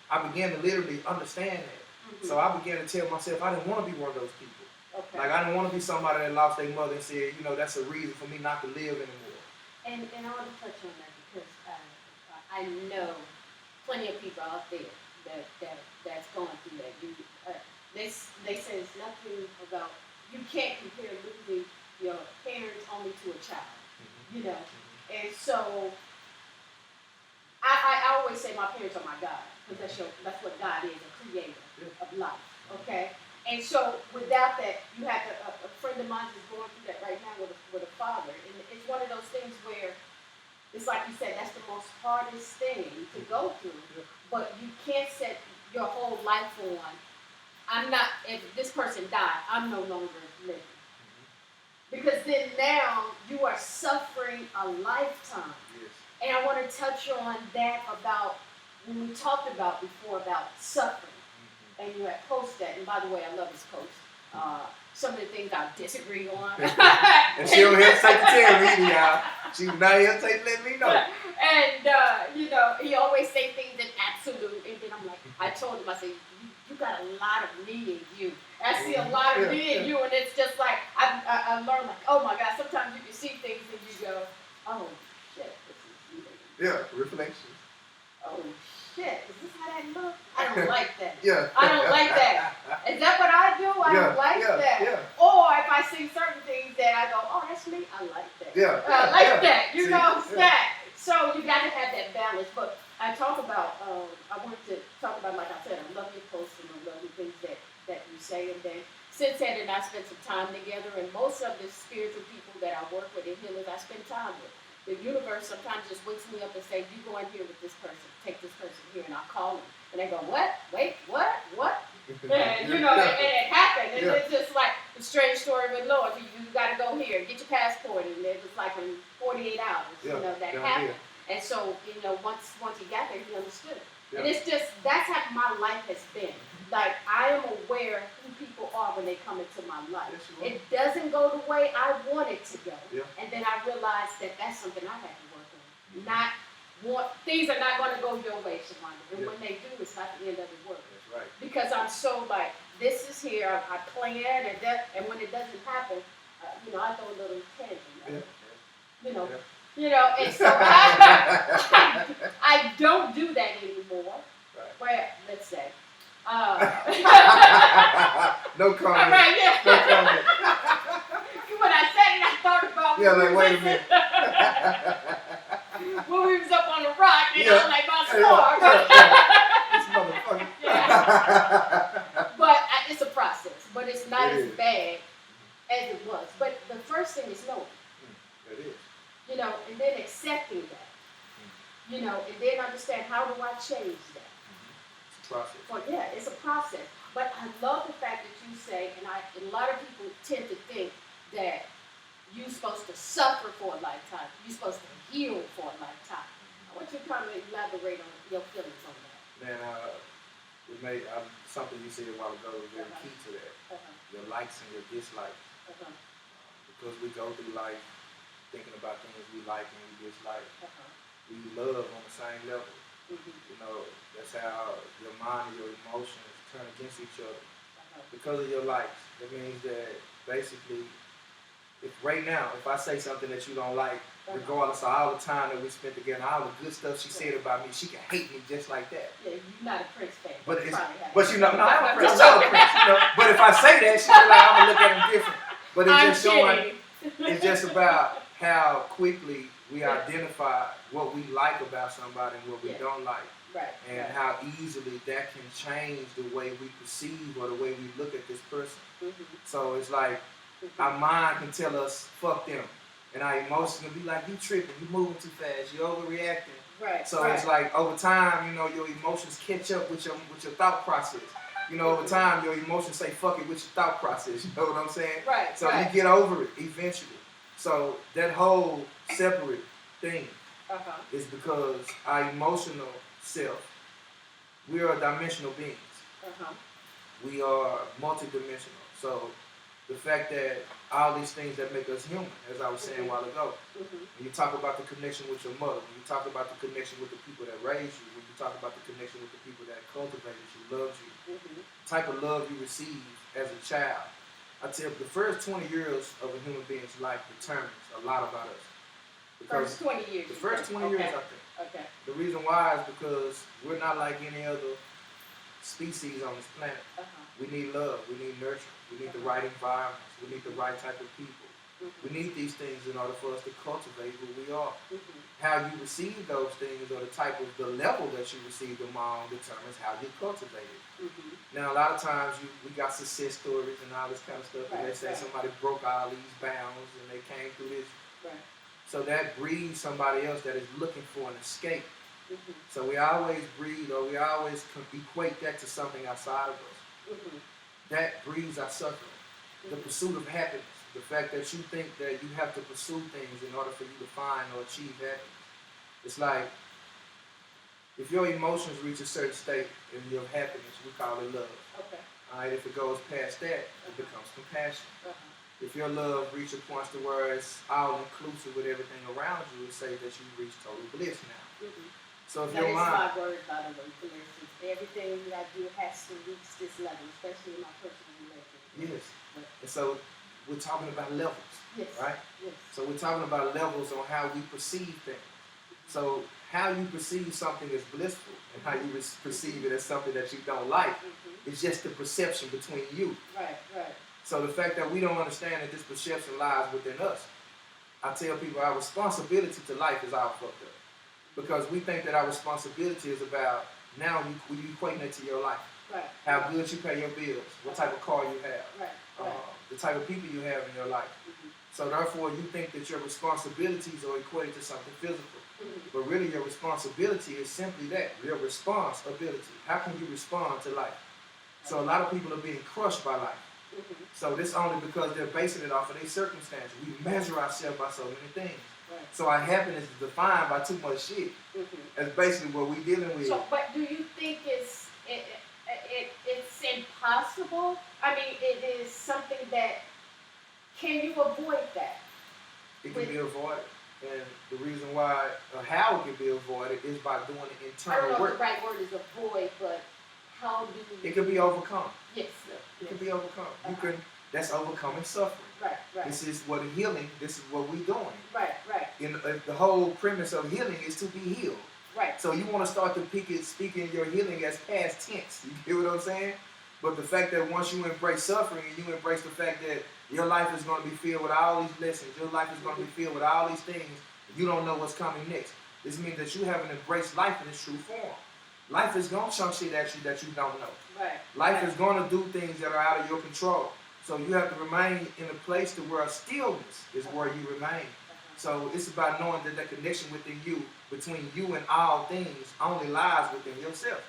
I began to literally understand that. So I began to tell myself I didn't want to be one of those people. Like I didn't want to be somebody that lost their mother and said, you know, that's a reason for me not to live anymore. And I want to touch on that because I know plenty of people out there that's going through that. They say it's nothing about, you can't compare losing your parents only to a child, you know. And so I always say my parents are my God, because that's what God is, a creator of life, okay? And so without that, you have a friend of mine is going through that right now with a father, and it's one of those things where it's like you said, that's the most hardest thing to go through, but you can't set your whole life on, if this person died, I'm no longer living. Because then now you are suffering a lifetime. Yes. And I want to touch on that about when we talked about before about suffering. And you had posted that, and by the way, I love this post. Some of the things I disagree on. And she don't hesitate to tell me, y'all. She not hesitate to let me know. And, you know, he always say things in absolute, and then I'm like, I told him, I said, you got a lot of me in you. I see a lot of me in you, and it's just like, I learned, like, oh my God, sometimes you can see things and you go, oh, shit, this is you. Yeah, reflections. Oh, shit, is this how that looks? I don't like that. Yeah. I don't like that. Is that what I do? I don't like that. Yeah. Or if I see certain things that I go, oh, that's me, I like that. Yeah. I like that. You know, that. So you got to have that balance. But I talk about, I wanted to talk about, like I said, I love your posts and I love the things that you say. And then SenSay and I spent some time together, and most of the spiritual people that I work with and healers I spend time with. The universe sometimes just wakes me up and say, you go in here with this person, take this person here, and I'll call them. And they go, what? Wait, what? And, you know, and it happened. And it's just like the strange story with Lord. You got to go here, get your passport. And it was like in 48 hours, you know, that happened. And so, you know, once he got there, he understood it. And it's just, that's how my life has been. like I am aware who people are when they come into my life. Yes, you are. It doesn't go the way I want it to go, Yeah. and then I realize that that's something I have to work on. Things are not going to go your way, Shavonda. And when they do, it's not the end of the world. That's right. Because I'm so like, this is here, I plan, and when it doesn't happen, I go a little tangent. And so I don't do that anymore. Right. Well, let's say. No comment. Right, yeah. No comment. When I said it, I thought about wait a minute. when we was up on the rock, like my star. This motherfucker. But it's a process. But it's not as is. bad as it was. But the first thing is knowing. It is. And then accepting that. And then understand, how do I change that? It's a process. It's a process. But I love the fact that you say, and a lot of people tend to think that you're supposed to suffer for a lifetime. You're supposed to heal for a lifetime. I want you to kind of elaborate on your feelings on that. Man, something you said a while ago is very key to that. Your likes and your dislikes. Because we go through life thinking about things we like and we dislike. We love on the same level. That's how your mind and your emotions turn against each other. Because of your likes, that means that basically, if I say something that you don't like, regardless of all the time that we spent together, all the good stuff she said about me, she can hate me just like that. Yeah, you're not a Prince fan. But I'm a Prince. I'm a Prince. But if I say that, she'll be like, I'm gonna look at him different. But it's just about how quickly we identify what we like about somebody and what we don't like. Right. And how easily that can change the way we perceive or the way we look at this person. So it's like our mind can tell us, fuck them. And our emotions can be like, you tripping, you moving too fast, you overreacting. Right. So it's like over time, your emotions catch up with your thought process. Over time, your emotions say fuck it with your thought process. You know what I'm saying? Right. So you get over it eventually. So that whole separate thing is because our emotional self, we are dimensional beings. We are multidimensional. So the fact that all these things that make us human, as I was saying a while ago, when you talk about the connection with your mother, when you talk about the connection with the people that raised you, when you talk about the connection with the people that cultivated you, loved you, the type of love you receive as a child, I tell you, the first 20 years of a human being's life determines a lot about us. First 20 years. The first 20 years, I think. Okay. The reason why is because we're not like any other species on this planet. We need love. We need nurture. We need the right environments. We need the right type of people. We need these things in order for us to cultivate who we are. How you receive those things or the level that you receive them on determines how you cultivate it. Now, a lot of times we got success stories and all this kind of stuff, and they say somebody broke all these bounds and they came through this. So that breeds somebody else that is looking for an escape. So we always breed, or we always equate that to something outside of us. That breeds our suffering. The pursuit of happiness. The fact that you think that you have to pursue things in order for you to find or achieve happiness. It's like, if your emotions reach a certain state in your happiness, we call it love. Alright, if it goes past that, it becomes compassion. If your love reaches point to where it's all inclusive with everything around you, it say that you reach total bliss now. So if your mind, that's my word, by the way, bliss. Everything that I do has to reach this level, especially in my personal relationship. And so we're talking about levels, right? So we're talking about levels on how we perceive things. So how you perceive something as blissful and how you perceive it as something that you don't like is just the perception between you. So the fact that we don't understand that this perception lies within us, I tell people our responsibility to life is all fucked up. Because we think that our responsibility is about, now you equating it to your life. How good you pay your bills, what type of car you have, the type of people you have in your life. So therefore you think that your responsibilities are equated to something physical. But really your responsibility is simply that, your responsibility. How can you respond to life? So a lot of people are being crushed by life. So this only because they're basing it off of their circumstances. We measure ourselves by so many things. So our happiness is defined by too much shit. That's basically what we're dealing with. So, but do you think it's, it's impossible. I mean, it is something that, can you avoid that? It can be avoided. And the reason why, how it can be avoided is by doing the internal work. I don't know if the right word is avoid, but how do you... It can be overcome. Yes. It can be overcome. You can. That's overcoming suffering. Right. This is what healing, this is what we're doing. Right. And the whole premise of healing is to be healed. Right. So you want to start to speaking your healing as past tense. You get what I'm saying? But the fact that once you embrace suffering and you embrace the fact that your life is going to be filled with all these lessons, your life is going to be filled with all these things, you don't know what's coming next. This means that you haven't embraced life in its true form. Life is going to chunk shit at you that you don't know. Right. Life is going to do things that are out of your control. So you have to remain in a place to where stillness is where you remain. So it's about knowing that the connection within you, between you and all things, only lies within yourself.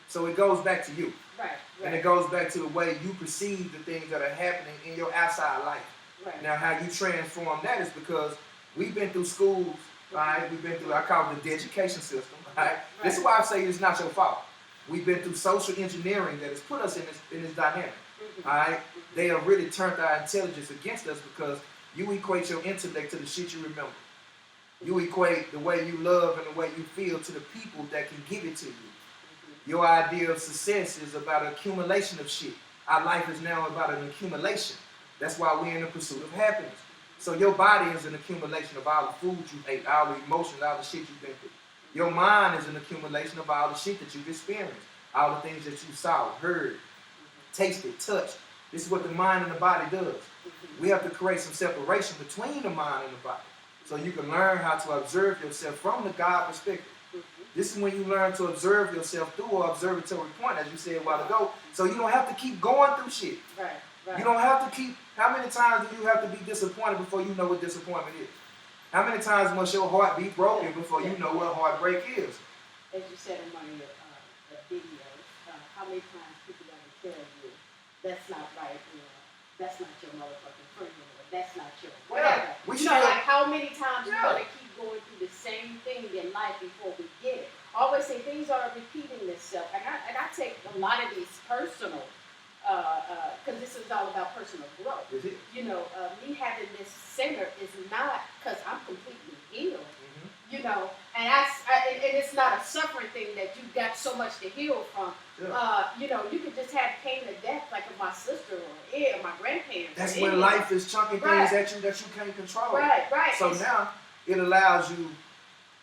So it goes back to you. Right. And it goes back to the way you perceive the things that are happening in your outside life. Right. Now, how you transform that is because we've been through schools, right? We've been through, I call it the education system, right? This is why I say it's not your fault. We've been through social engineering that has put us in this dynamic, all right? They have really turned our intelligence against us because you equate your intellect to the shit you remember. You equate the way you love and the way you feel to the people that can give it to you. Your idea of success is about accumulation of shit. Our life is now about an accumulation. That's why we're in the pursuit of happiness. So your body is an accumulation of all the food you ate, all the emotions, all the shit you've been through. Your mind is an accumulation of all the shit that you've experienced, all the things that you saw, heard, tasted, touched. This is what the mind and the body does. We have to create some separation between the mind and the body so you can learn how to observe yourself from the God perspective. This is when you learn to observe yourself through an observatory point, as you said a while ago, so you don't have to keep going through shit. Right. You don't have to keep, how many times do you have to be disappointed before you know what disappointment is? How many times must your heart be broken before you know what heartbreak is? As you said in one of your videos, how many times people gotta tell you, that's not right, that's not your motherfucking friend, that's not your whatever. Like how many times we gotta keep going through the same thing in life before we get it. I always say things are repeating themselves, and I take a lot of these personal, because this is all about personal growth. Is it? Me having this center is not because I'm completely healed, and and it's not a suffering thing that you got so much to heal from. Yeah. You could just have pain to death like with my sister or my grandparents. That's when life is chunking things at you that you can't control. Right. So now it allows you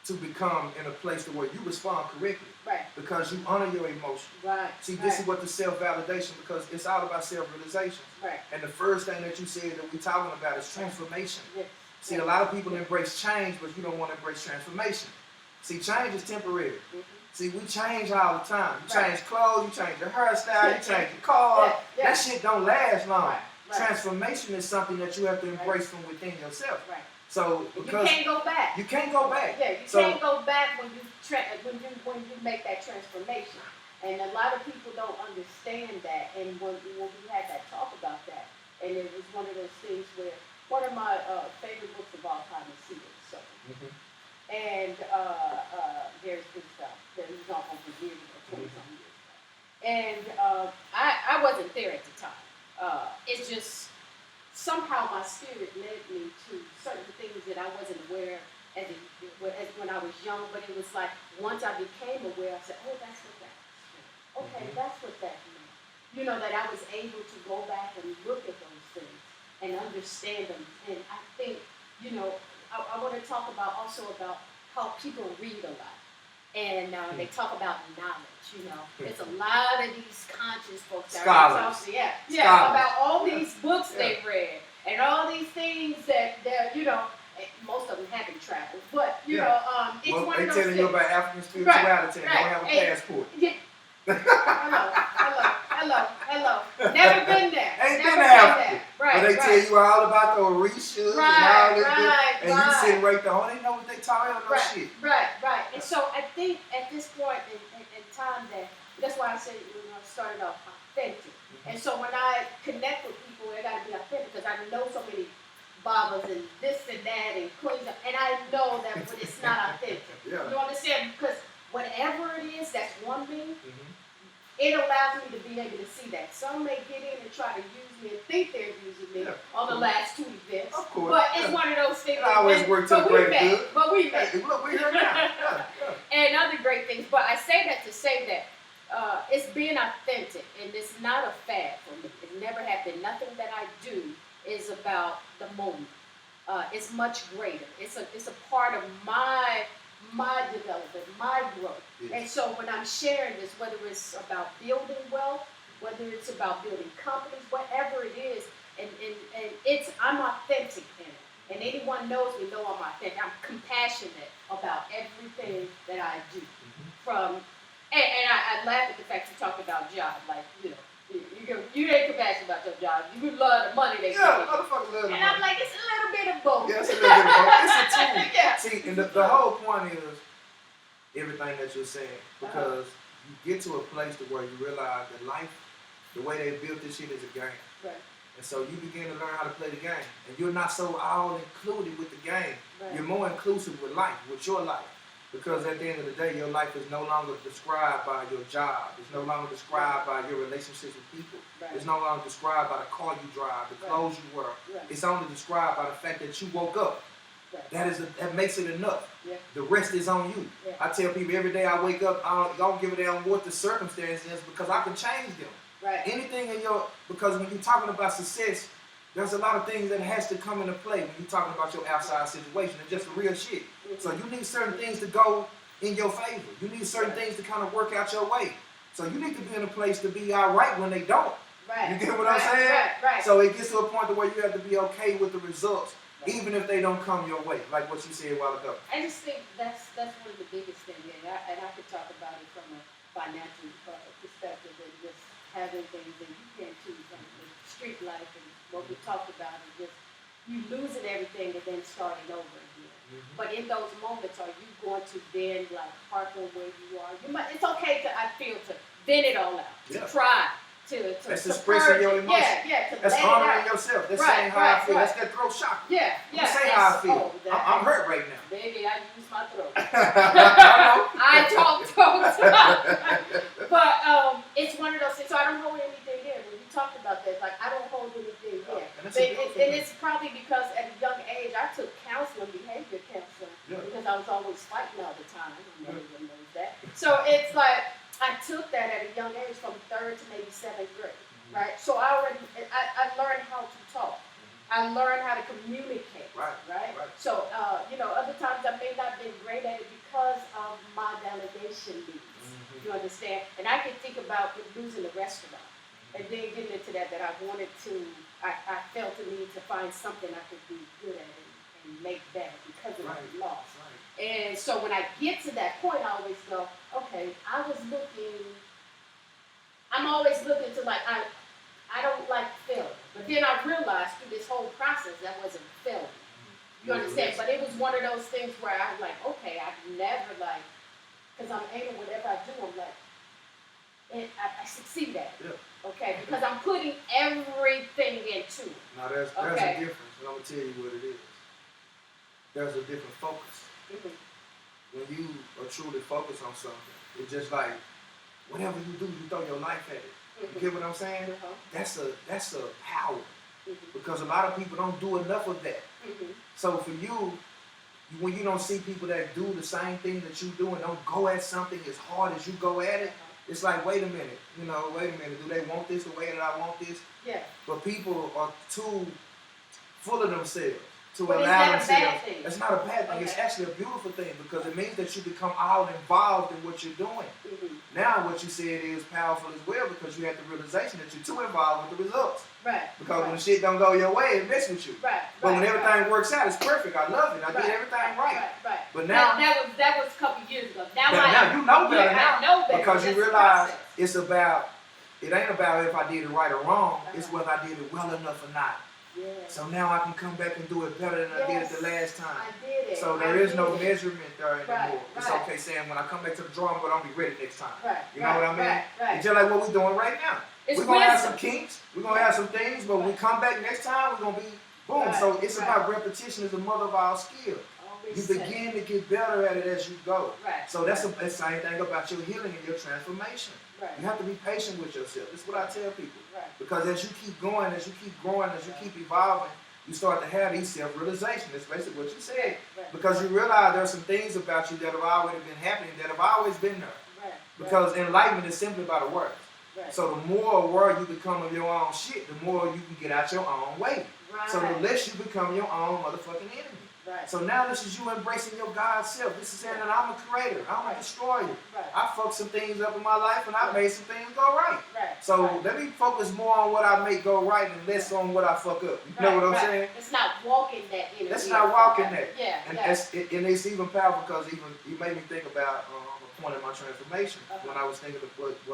to become in a place to where you respond correctly. Right. Because you honor your emotions. Right. See, this is what the self-validation, because it's all about self-realization. Right. And the first thing that you said that we're talking about is transformation. Yes. See, a lot of people embrace change, but you don't want to embrace transformation. See, change is temporary. See, we change all the time. You change clothes, you change your hairstyle, you change your car. That shit don't last long. Transformation is something that you have to embrace from within yourself. Right. So because you can't go back. You can't go back. Yeah, you can't go back when you make that transformation. And a lot of people don't understand that. And when we had that talk about that, and it was one of those things where one of my favorite books of all time is Simbel Livestream. And there's good stuff. That was on for years ago, 20-some years ago. And I wasn't there at the time. It's just somehow my spirit led me to certain things that I wasn't aware as when I was young. But it was like once I became aware, I said, "Oh, that's what that was. Okay, that's what that meant." That I was able to go back and look at those things and understand them. And I think, I want to talk also about how people read a lot. And they talk about knowledge, There's a lot of these conscious folks that are talking, about all these books they've read and all these things that most of them haven't traveled. But, it's one of those things. They telling you about African spirituality and don't have a passport. Hello. Never been there. Ain't been there. But they tell you all about the Orishas and all this and you sitting right there, they know what they talking about, no shit. Right. And so I think at this point in time that's why I said I started off authentic. And so when I connect with people, I gotta be authentic because I know so many Babas and this and that and queens, and I know that when it's not authentic. You understand? Because whatever it is that's one thing, it allows me to be able to see that. Some may get in and try to use me and think they're using me on the last 2 events. Of course. But it's one of those things. It always works to the greater good. But we met. Hey, look, we're here now. And other great things. But I say that to say that it's being authentic, and it's not a fad for me. It never has been. Nothing that I do is about the moment. It's much greater. It's a part of my development, my growth. Yes. And so when I'm sharing this, whether it's about building wealth, whether it's about building companies, whatever it is, and I'm authentic in it. And anyone knows me know I'm authentic. I'm compassionate about everything that I do. Mm-hmm. I laugh at the fact you talk about job, like, you ain't compassionate about your job. You love the money they give you. Yeah, motherfucker love the money. And I'm like, it's a little bit of both. Yeah, it's a little bit of both. It's a tool. Yeah. See, and the whole point is everything that you're saying, because you get to a place to where you realize that life, the way they built this shit is a game. Right. And so you begin to learn how to play the game. And you're not so all included with the game. Right. You're more inclusive with life, with your life. Because at the end of the day, your life is no longer described by your job. It's no longer described by your relationships with people. Right. It's no longer described by the car you drive, the clothes you wear. Right. It's only described by the fact that you woke up. Right. That makes it enough. Yeah. The rest is on you. Yeah. I tell people every day I wake up, I don't give a damn what the circumstance is, because I can change them. Right. Anything because when you're talking about success, there's a lot of things that has to come into play when you're talking about your outside situation. It's just the real shit. Mm-hmm. So you need certain things to go in your favor. You need certain things to kind of work out your way. So you need to be in a place to be all right when they don't. Right. You get what I'm saying? Right. So it gets to a point where you have to be okay with the results, even if they don't come your way, like what you said a while ago. I just think that's one of the biggest things, and I could talk about it from a financial perspective, and just having things that you can choose from the street life and what we talked about, is just you losing everything and then starting over again. Mm-hmm. But in those moments, are you going to then harp on where you are? It's okay I feel to vent it all out, to try. That's expressing your emotion. That's honoring yourself. That's saying how I feel. That's that throat chakra. I'm saying how I feel. I'm hurt right now. Baby, I use my throat. I talk. But it's one of those things. So I don't hold anything in. When you talked about that, I don't hold anything in. And it's probably because at a young age, I took counseling, behavior counseling, because I was always fighting all the time. Everyone knows that. So it's I took that at a young age, from 3rd to maybe 7th grade, right? So I learned how to talk. I learned how to communicate, right? So, other times I may not have been great at it because of my delegation needs. You understand? And I can think about losing the restaurant, and then getting into that I felt the need to find something I could be good at and make better because of the loss. And so when I get to that point, I always go, okay, I'm always looking to I don't like failure. But then I realized through this whole process that wasn't failure. You understand? But it was one of those things where I'm okay, I've never because I'm able, whatever I do, I'm I succeed at it. Yeah. Okay? Because I'm putting everything into it. Now there's a difference, and I'm going to tell you what it is. There's a different focus. Mm-hmm. When you are truly focused on something, it's just whatever you do, you throw your life at it. Mm-hmm. You get what I'm saying? Mm-hmm. That's a power. Mm-hmm. Because a lot of people don't do enough of that. Mm-hmm. So for you, when you don't see people that do the same thing that you do and don't go at something as hard as you go at it, it's wait a minute, do they want this the way that I want this? Yeah. But people are too full of themselves to allow themselves. It's not a bad thing. Okay. It's actually a beautiful thing, because it means that you become all involved in what you're doing. Mm-hmm. Now what you said is powerful as well, because you had the realization that you're too involved with the results. Right. Because when the shit don't go your way, it messes with you. Right. But when everything works out, it's perfect. I love it. I did everything right. But now that was a couple years ago. Now you know better now. I know better. Because you realize it ain't about if I did it right or wrong. It's whether I did it well enough or not. Yeah. So now I can come back and do it better than I did it the last time. I did it. So there is no measurement there anymore. It's okay saying when I come back to the drawing board, I'll be ready next time. You know what I mean? It's just like what we're doing right now. We're going to have some kinks. We're going to have some things. But when we come back next time, we're going to be boom. So it's about repetition as the mother of all skill. You begin to get better at it as you go. Right. So that's the same thing about your healing and your transformation. Right. You have to be patient with yourself. That's what I tell people. Right. Because as you keep going, as you keep growing, as you keep evolving, you start to have these self-realizations. That's basically what you said. Right. Because you realize there are some things about you that have already been happening, that have always been there. Right. Because enlightenment is simply about the words. Right. So the more aware you become of your own shit, the more you can get out your own way. Right. So the less you become your own motherfucking enemy. Right. So now this is you embracing your God self. This is saying that I'm a creator. I'm a destroyer. Right. I fucked some things up in my life and I made some things go right. Right. So let me focus more on what I make go right and less on what I fuck up. You know what I'm saying? It's not walking that energy. Let's not walk in that. Yeah. And it's even powerful because even you made me think about a point in my transformation when I was thinking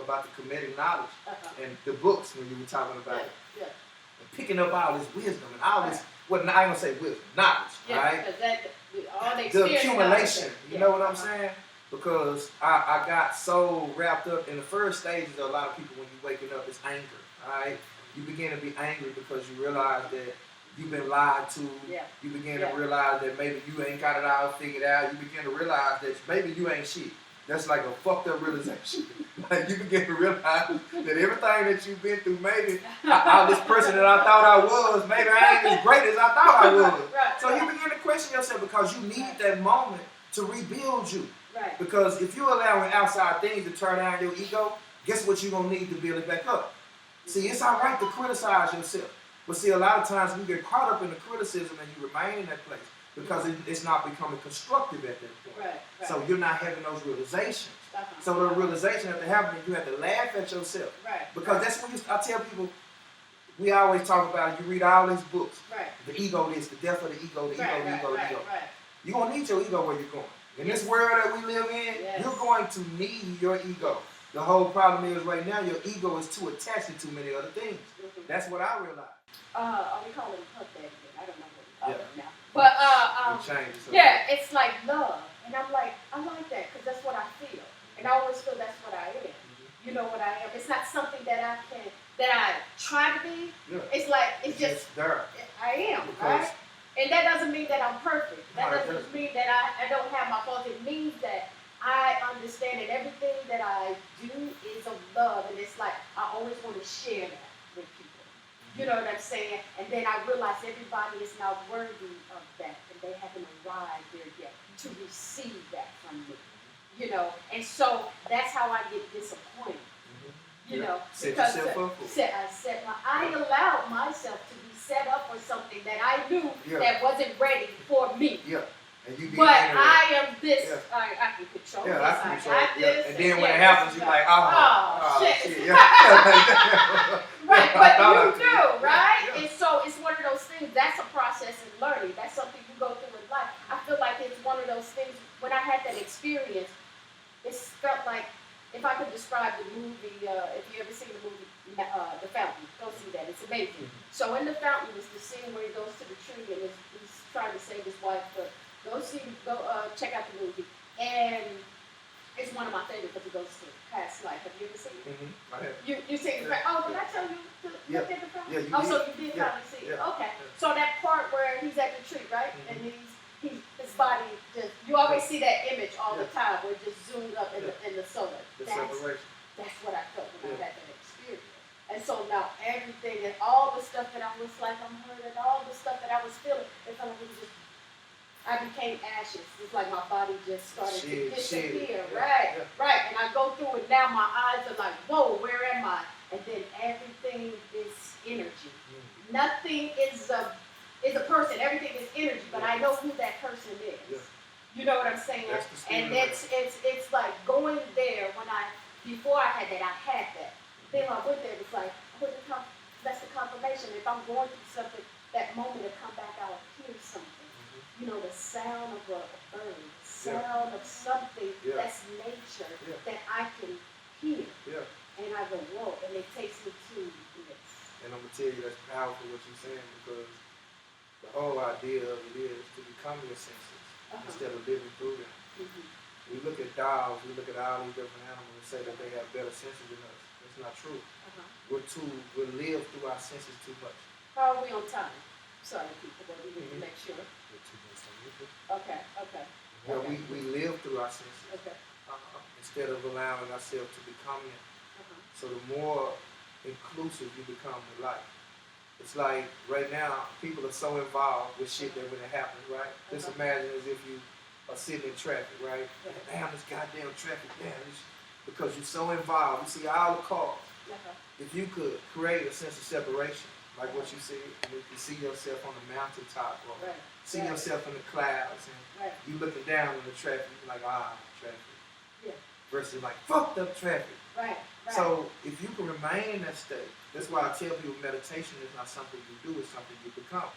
about the Kemetic knowledge and the books when you were talking about it. Yeah. And picking up all this wisdom and all this, well, I ain't gonna say wisdom, knowledge, right? All the accumulation, you know what I'm saying? Because I got so wrapped up in the first stages of a lot of people when you're waking up, it's anger, all right? You begin to be angry because you realize that you've been lied to. Yeah. You begin to realize that maybe you ain't got it all figured out. You begin to realize that maybe you ain't shit. That's like a fucked up realization. Like you begin to realize that everything that you've been through, maybe I this person that I thought I was, maybe I ain't as great as I thought I was. So you begin to question yourself because you need that moment to rebuild you. Right. Because if you're allowing outside things to turn down your ego, guess what you're going to need to build it back up? See, it's all right to criticize yourself. But see, a lot of times you get caught up in the criticism and you remain in that place because it's not becoming constructive at that point. Right. So you're not having those realizations. So the realization after happening, you have to laugh at yourself. Right. Because that's when I tell people, we always talk about it, you read all these books. Right. The ego this, the death of the ego, the ego, the ego, the ego. Right. You're going to need your ego where you're going. In this world that we live in, you're going to need your ego. The whole problem is right now, your ego is too attached to too many other things. That's what I realized. Are we calling it Puff Daddy? I don't know what we call it now. But, it's like love. And I'm like, I like that because that's what I feel. And I always feel that's what I am. You know what I am. It's not something that I try to be. Yeah. It's like, it's just there. I am, right? And that doesn't mean that I'm perfect. That doesn't mean that I don't have my faults. It means that I understand that everything that I do is of love. And it's like, I always want to share that with people. You know what I'm saying? And then I realize everybody is not worthy of that. And they haven't arrived there yet to receive that from me. You know, and so that's how I get disappointed. You know, because I allowed myself to be set up for something that I knew that wasn't ready for me. Yeah. And you but I am this. I can control this. I got this. And then when it happens, you're like, oh shit. Right, but you do, right? And so it's one of those things. That's a process in learning. That's something you go through in life. I feel like it's one of those things. When I had that experience, it felt like, if I could describe the movie, if you ever seen the movie, The Fountain, go see that. It's amazing. So in The Fountain, it's the scene where he goes to the tree and he's trying to save his wife. But go check out the movie. And it's one of my favorites because it goes to past life. Have you ever seen it? I have. You seen it? Oh, did I tell you to look at The Fountain? Yeah, you did. So you did finally see it. Okay. So that part where he's at the tree, right? And his body just, you always see that image all the time where it just zoomed up in the solar. That's what I felt when I had that experience. And so now everything and all the stuff that I was like, I'm hurt, and all the stuff that I was feeling, it felt like it was just, I became ashes. It's like my body just started to disappear. Right. And I go through it now, my eyes are like, whoa, where am I? And then everything is energy. Nothing is a person, everything is energy, but I know who that person is. You know what I'm saying? And it's like going there before I had that, I had that. Then when I went there, it's like, that's the confirmation. If I'm going through something, that moment to come back, I'll hear something. You know, the sound of a bird, the sound of something that's nature that I can hear. And I go, whoa, and it takes me to this. And I'm going to tell you that's powerful what you're saying because the whole idea of it is to become your senses instead of living through them. We look at dogs, we look at all these different animals and say that they have better senses than us. That's not true. We live through our senses too much. How are we on time? Sorry, people, but we need to make sure. Okay. where we live through our senses. Okay. Instead of allowing ourselves to become them. So the more inclusive you become in life. It's like right now, people are so involved with shit that when it happens, right? Just imagine as if you are sitting in traffic, right? Damn, this goddamn traffic, because you're so involved. You see all the cars. If you could create a sense of separation, like what you said, you can see yourself on the mountaintop, or see yourself in the clouds, and you looking down on the traffic, you're like, traffic. Versus like, fucked up traffic. Right. So if you can remain in that state, that's why I tell people meditation is not something you do, it's something you become.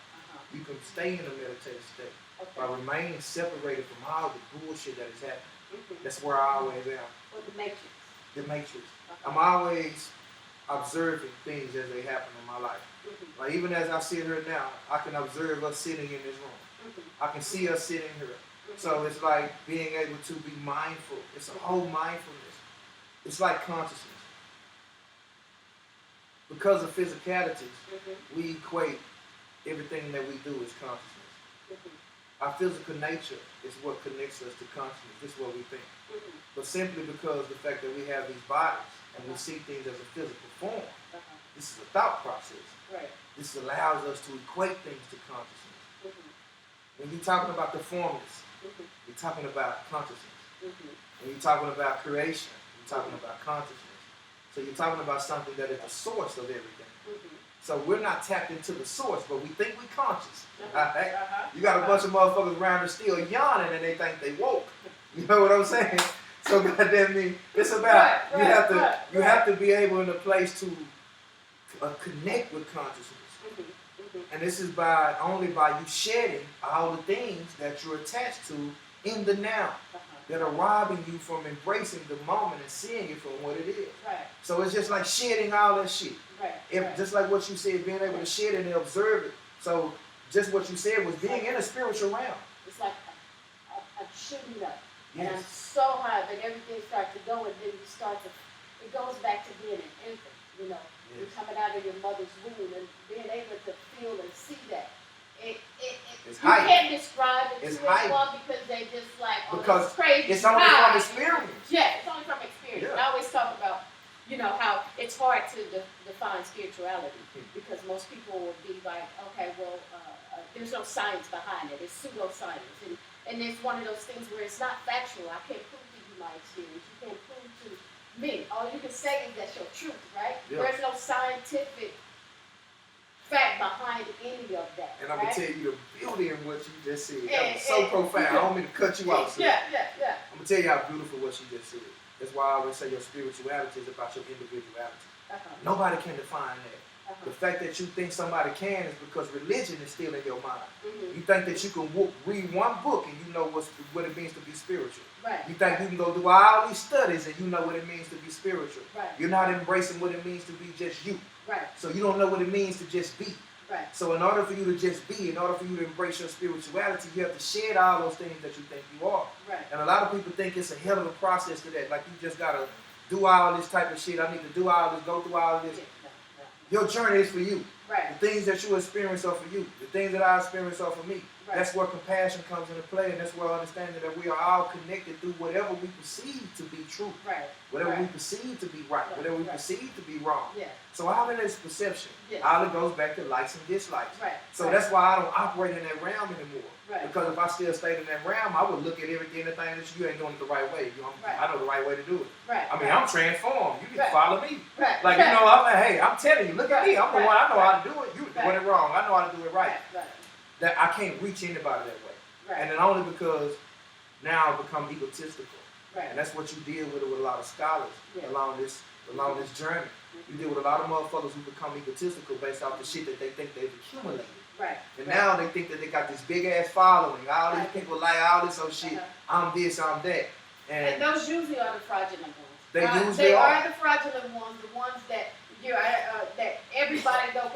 You can stay in a meditative state by remaining separated from all the bullshit that is happening. That's where I always am. Or the matrix. The matrix. I'm always observing things as they happen in my life. Like even as I sit here now, I can observe us sitting in this room. I can see us sitting here. So it's like being able to be mindful. It's a whole mindfulness. It's like consciousness. Because of physicalities, we equate everything that we do as consciousness. Our physical nature is what connects us to consciousness. This is what we think. But simply because the fact that we have these bodies and we see things as a physical form, this is a thought process. This allows us to equate things to consciousness. When you're talking about the formless, you're talking about consciousness. When you're talking about creation, you're talking about consciousness. So you're talking about something that is the source of everything. So we're not tapped into the source, but we think we're conscious. Right? You got a bunch of motherfuckers around here still yawning and they think they woke. You know what I'm saying? So goddamn me, it's about you have to be able in a place to connect with consciousness. And this is only by you shedding all the things that you're attached to in the now that are robbing you from embracing the moment and seeing it for what it is. So it's just like shedding all that shit. Just like what you said, being able to shed it and observe it. So just what you said was being in a spiritual realm. It's like I'm shooting up. And I'm so high that everything starts to go, and then it goes back to being an infant, you know. You're coming out of your mother's womb and being able to feel and see that. It's you hype. Can't describe it it's to anyone because they just like, because it's crazy. It's only from experience. Yeah, it's only from experience. Yeah. I always talk about, you know, how it's hard to define spirituality because most people will be like, okay, well, there's no science behind it. It's pseudoscience. And it's one of those things where it's not factual. I can't prove to you my experience. You can't prove to me. All you can say is that's your truth, right? Yeah. There's no scientific fact behind any of that. And I'm going to tell you the beauty in what you just said. That was so profound. I don't mean to cut you off. So yeah. I'm going to tell you how beautiful what you just said. That's why I always say your spirituality is about your individuality. Nobody can define that. The fact that you think somebody can is because religion is still in your mind. You think that you can read one book and you know what it means to be spiritual. You think you can go do all these studies and you know what it means to be spiritual. You're not embracing what it means to be just you. So you don't know what it means to just be. So in order for you to just be, in order for you to embrace your spirituality, you have to shed all those things that you think you are. And a lot of people think it's a hell of a process to that. Like you just got to do all this type of shit. I need to do all this, go through all this. Your journey is for you. The things that you experience are for you. The things that I experience are for me. That's where compassion comes into play, and that's where understanding that we are all connected through whatever we perceive to be true. Whatever we perceive to be right. Whatever we perceive to be wrong. So all of this perception, all it goes back to likes and dislikes. So that's why I don't operate in that realm anymore. Because if I still stayed in that realm, I would look at everything and think that you ain't doing it the right way. I know the right way to do it. I mean, I'm transformed. You need to follow me. Like, you know, I'm like, hey, I'm telling you, look at me. I'm the one. I know how to do it. You doing it wrong. I know how to do it right. That I can't reach anybody that way. And then only because now I've become egotistical. And that's what you deal with a lot of scholars along this journey. You deal with a lot of motherfuckers who become egotistical based off the shit that they think they've accumulated. And now they think that they got this big ass following. All these people like all this old shit. I'm this, I'm that. And those usually are the fraudulent ones. They are the fraudulent ones, the ones that that everybody knows.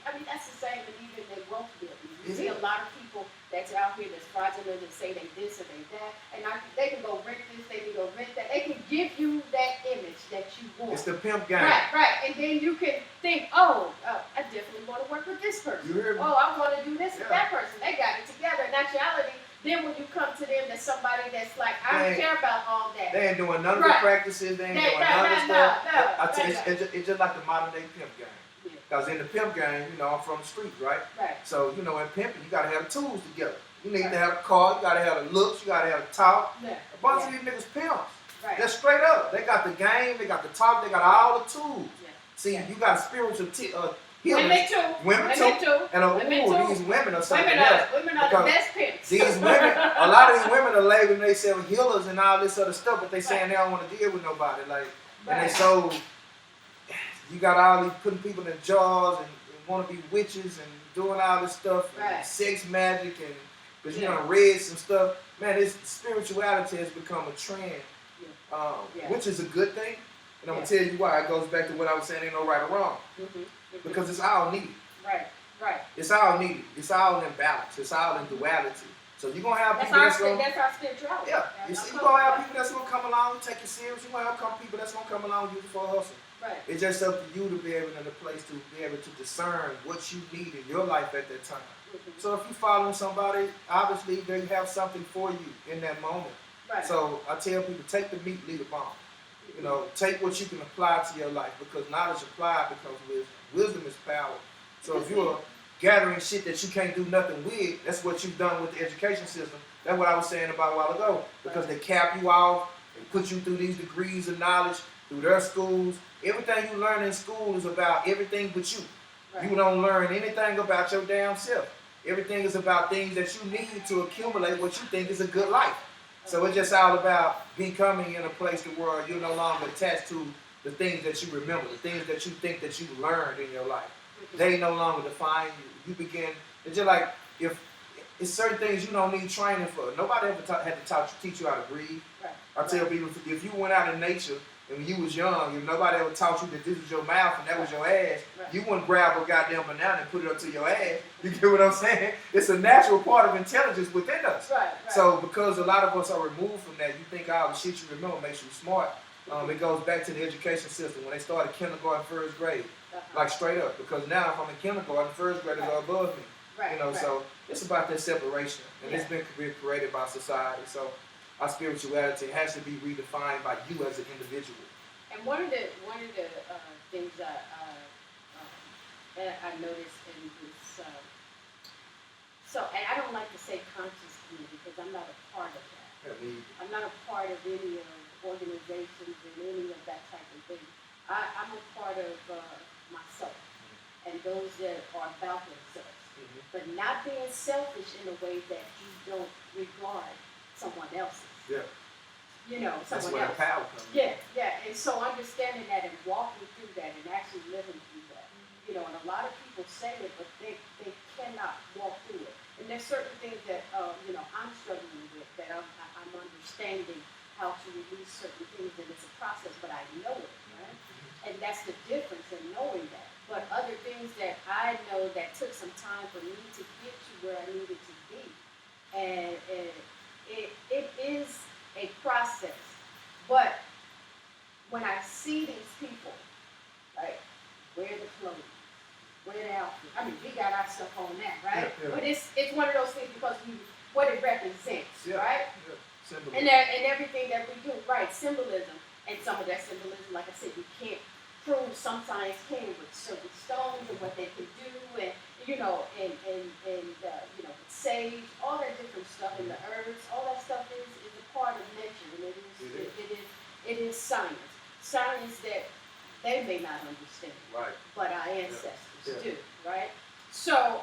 I mean, that's the same with even their growth buildings. You see a lot of people that's out here that's fraudulent and say they this and they that, and they can go rent this, they can go rent that. They can give you that image that you want. It's the pimp game. Right. And then you can think, oh, I definitely want to work with this person. You hear me? Oh, I want to do this with that person. They got it together. In actuality, then when you come to to them than somebody that's like, I don't care about all that. They ain't doing none of the practices. They ain't doing none of the stuff. It's just like the modern day pimp game. Because in the pimp game, you know, I'm from the street, right? Right. So, you know, in pimping, you got to have the tools together. You need to have a car, you got to have the looks, you got to have the talk. Yeah. A bunch of these niggas pimps. Right. They're straight up. They got the game, they got the talk, they got all the tools. Yeah. See, you got spiritual healers. Women too. Women too. And these women are something else. Women are the best pimps. These women, a lot of these women are labeling themselves healers and all this other stuff, but they saying they don't want to deal with nobody. Like, and they so, you got all these putting people in jars and want to be witches and doing all this stuff, and sex magic, and because you're gonna read some stuff. Man, this spirituality has become a trend, which is a good thing. And I'm gonna tell you why. It goes back to what I was saying: ain't no right or wrong, because it's all needed. Right. It's all needed. It's all in balance. It's all in duality. So you're gonna have people that's our spirituality. Yeah, you're gonna have people that's gonna come along and take it serious. You're gonna have people that's gonna come along and use it for a hustle. Right. It's just up to you to be able in a place to be able to discern what you need in your life at that time. So if you're following somebody, obviously they have something for you in that moment. Right. So I tell people, take the meat, leave the bone. You know, take what you can apply to your life, because knowledge applied becomes wisdom. Wisdom is power. So if you're gathering shit that you can't do nothing with, that's what you've done with the education system. That's what I was saying about a while ago. Because they cap you off, they put you through these degrees of knowledge, through their schools. Everything you learn in school is about everything but you. Right. You don't learn anything about your damn self. Everything is about things that you need to accumulate what you think is a good life. So it's just all about becoming in a place where you're no longer attached to the things that you remember, the things that you think that you learned in your life. They no longer define you. You begin, it's just like, if it's certain things you don't need training for. Nobody ever had to teach you how to breathe. Right. I tell people, if you went out in nature and when you was young, if nobody ever taught you that this was your mouth and that was your ass, you wouldn't grab a goddamn banana and put it up to your ass. You get what I'm saying? It's a natural part of intelligence within us. Right. So because a lot of us are removed from that, you think all the shit you remember makes you smart. It goes back to the education system when they started kindergarten, first grade, like straight up. Because now if I'm in kindergarten, first graders are above me. Right. You know, so it's about that separation, and it's been created by society. So our spirituality has to be redefined by you as an individual. And one of the things that I noticed in this, and I don't like to say conscious community because I'm not a part of that. I'm not a part of any organizations and any of that type of thing. I'm a part of myself and those that are about themselves, but not being selfish in a way that you don't regard someone else's. Yeah. You know, someone else. That's where the power comes. Yeah. And so understanding that and walking through that and actually living through that. You know, and a lot of people say it, but they cannot walk through it. And there's certain things that, you know, I'm struggling with, that I'm understanding how to release certain things, and it's a process, but I know it, right? And that's the difference in knowing that. But other things that I know that took some time for me to get to where I needed to be. And it is a process. But when I see these people, like, wear the clothes, wear the outfit. I mean, we got our stuff on that, right? Yeah. But it's one of those things because what it represents, right? Yeah. Symbolism. And everything that we do, right? Symbolism. And some of that symbolism, like I said, you can't prove. Some science can with certain stones and what they can do, and you know, and you know, sage, all that different stuff, and the herbs, all that stuff is a part of nature, and it is science. Science that they may not understand, right? But our ancestors do, right? So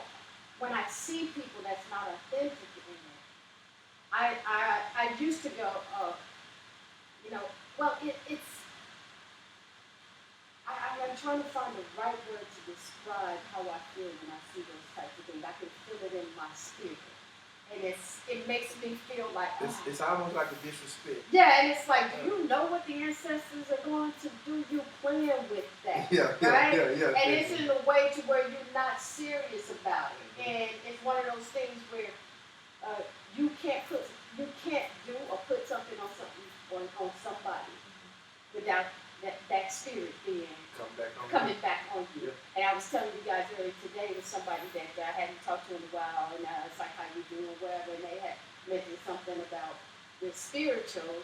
when I see people that's not authentic in it, I used to go, you know, well, it's. I'm trying to find the right word to describe how I feel when I see those types of things. I can feel it in my spirit, and it makes me feel like it's almost like a disrespect. Yeah, and it's like, do you know what the ancestors are going to do? You're playing with that, right? Yeah. And it's in a way to where you're not serious about it, and it's one of those things where you can't do or put something on somebody without that spirit being coming back on you. Yeah. And I was telling you guys earlier today with somebody that I hadn't talked to in a while, and it's like, how you doing, whatever, and they had mentioned something about spiritual,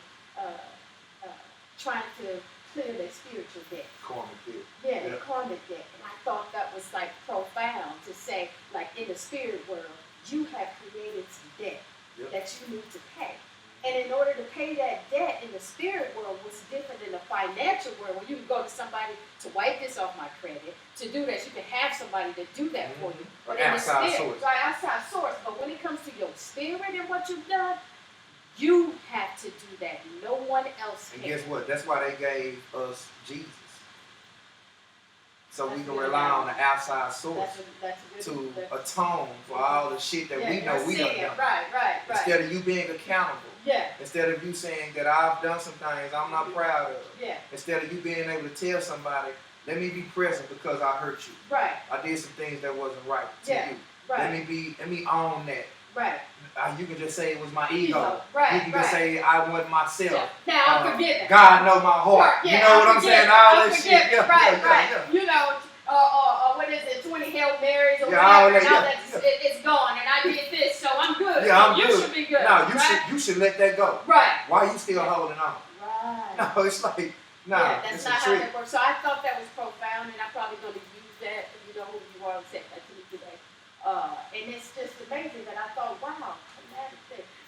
trying to clear their spiritual debt. Karmic debt. Yeah, the karmic debt. And I thought that was like profound to say, like in the spirit world, you have created some debt that you need to pay. And in order to pay that debt in the spirit world was different than the financial world, where you can go to somebody to wipe this off my credit, to do that. You can have somebody to do that for you. But in the spirit, right, outside source. But when it comes to your spirit and what you've done, you have to do that. No one else can. And guess what? That's why they gave us Jesus. So we can rely on the outside source to atone for all the shit that we know we done done. Right. Instead of you being accountable. Yeah. Instead of you saying that I've done some things I'm not proud of. Yeah. Instead of you being able to tell somebody, let me be present because I hurt you. Right. I did some things that wasn't right to you. Right. Let me own that. Right. You can just say it was my ego. Right. You can just say I wasn't myself. Yeah. Now I'm forgiving. God know my heart. Yeah, you know what I'm saying? All that shit. Yeah, right. You know, what is it? 20 Hail Marys or whatever. It's gone, and I did this, so I'm good. Yeah, I'm good. You should be good. No, you should let that go. Right. Why are you still holding on? Right. No, it's like that's not how that works. So I thought that was profound, and I'm probably going to use that. You know who you are, said that to me today. And it's just amazing that I thought, wow,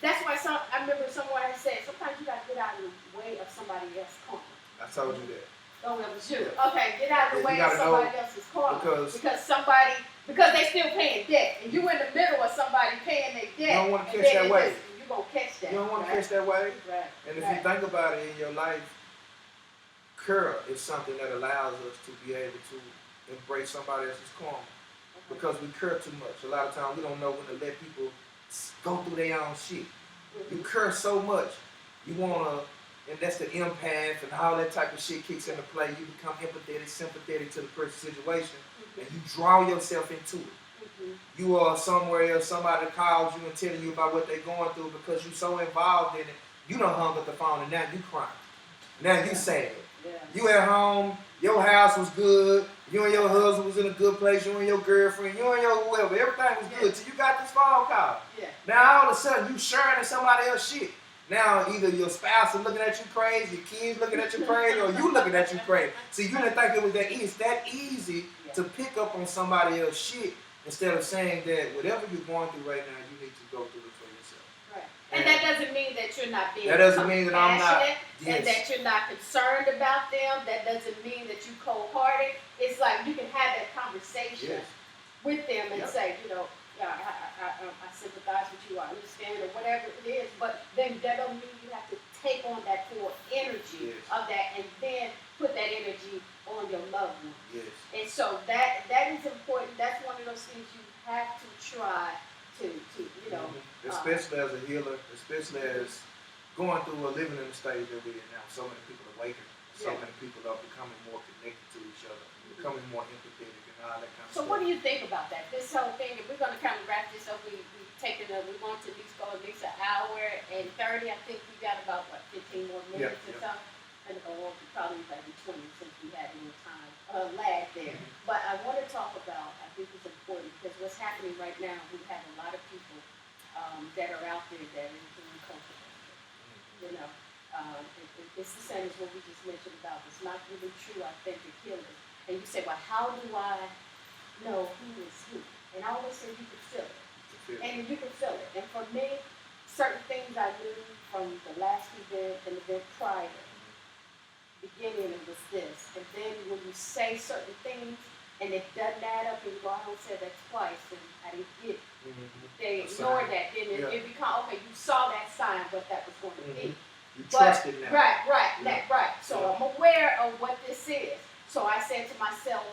that's why I remember someone had said, sometimes you got to get out of the way of somebody else's karma. I told you that. Oh, that was you. Yeah. Okay, get out of the way of somebody else's karma. Because they still paying debt. And you in the middle of somebody paying their debt. You don't want to catch that wave. You're going to catch that. You don't want to catch that wave. Right. And if you think about it in your life, cure is something that allows us to be able to embrace somebody else's karma. Because we curse too much. A lot of times we don't know when to let people go through their own shit. You curse so much. You want to, and that's the empath and all that type of shit kicks into play. You become empathetic, sympathetic to the person's situation, and you draw yourself into it. You are somewhere else, somebody calls you and telling you about what they're going through because you're so involved in it. You done hung up the phone and now you crying. Now you sad. You at home, your house was good, you and your husband was in a good place, you and your girlfriend, you and your whoever, everything was good till you got this phone call. Now all of a sudden you sharing in somebody else's shit. Now either your spouse is looking at you crazy, your kids looking at you crazy, or you looking at you crazy. See, you didn't think it was that easy. It's that easy to pick up on somebody else's shit instead of saying that whatever you're going through right now, you need to go through it for yourself. Right. And that doesn't mean that you're not being that doesn't mean that I'm not, and that you're not concerned about them. That doesn't mean that you're cold-hearted. It's like you can have that conversation with them and say, you know, I sympathize with you, I understand, or whatever it is, but then that doesn't mean you have to take on that full energy of that and then put that energy on your loved one. And so that is important. That's one of those things you have to try to you know. Especially as a healer, especially as going through or living in the stage that we're in now. So many people are awakening. So many people are becoming more connected to each other, becoming more empathetic and all that kind of stuff. So what do you think about that? This whole thing, if we're going to kind of wrap this up, we're going to at least an hour and 30. I think we got about, 15 more minutes or so? And probably maybe 20 since we had a little time lag there. But I want to talk about, I think it's important, because what's happening right now, we have a lot of people that are out there that are doing culture. You know, it's the same as what we just mentioned about. It's not really true, authentic healing. And you say, well, how do I know who is who? And I always say you can feel it. And you can feel it. And for me, certain things I knew from the last event and the event prior, beginning it was this. And then when you say certain things and it doesn't add up and you go, I don't say that twice and I didn't get it. They ignore that. Then it becomes, okay, you saw that sign, what that was going to be. You trust it now. Right. So I'm aware of what this is. So I said to myself,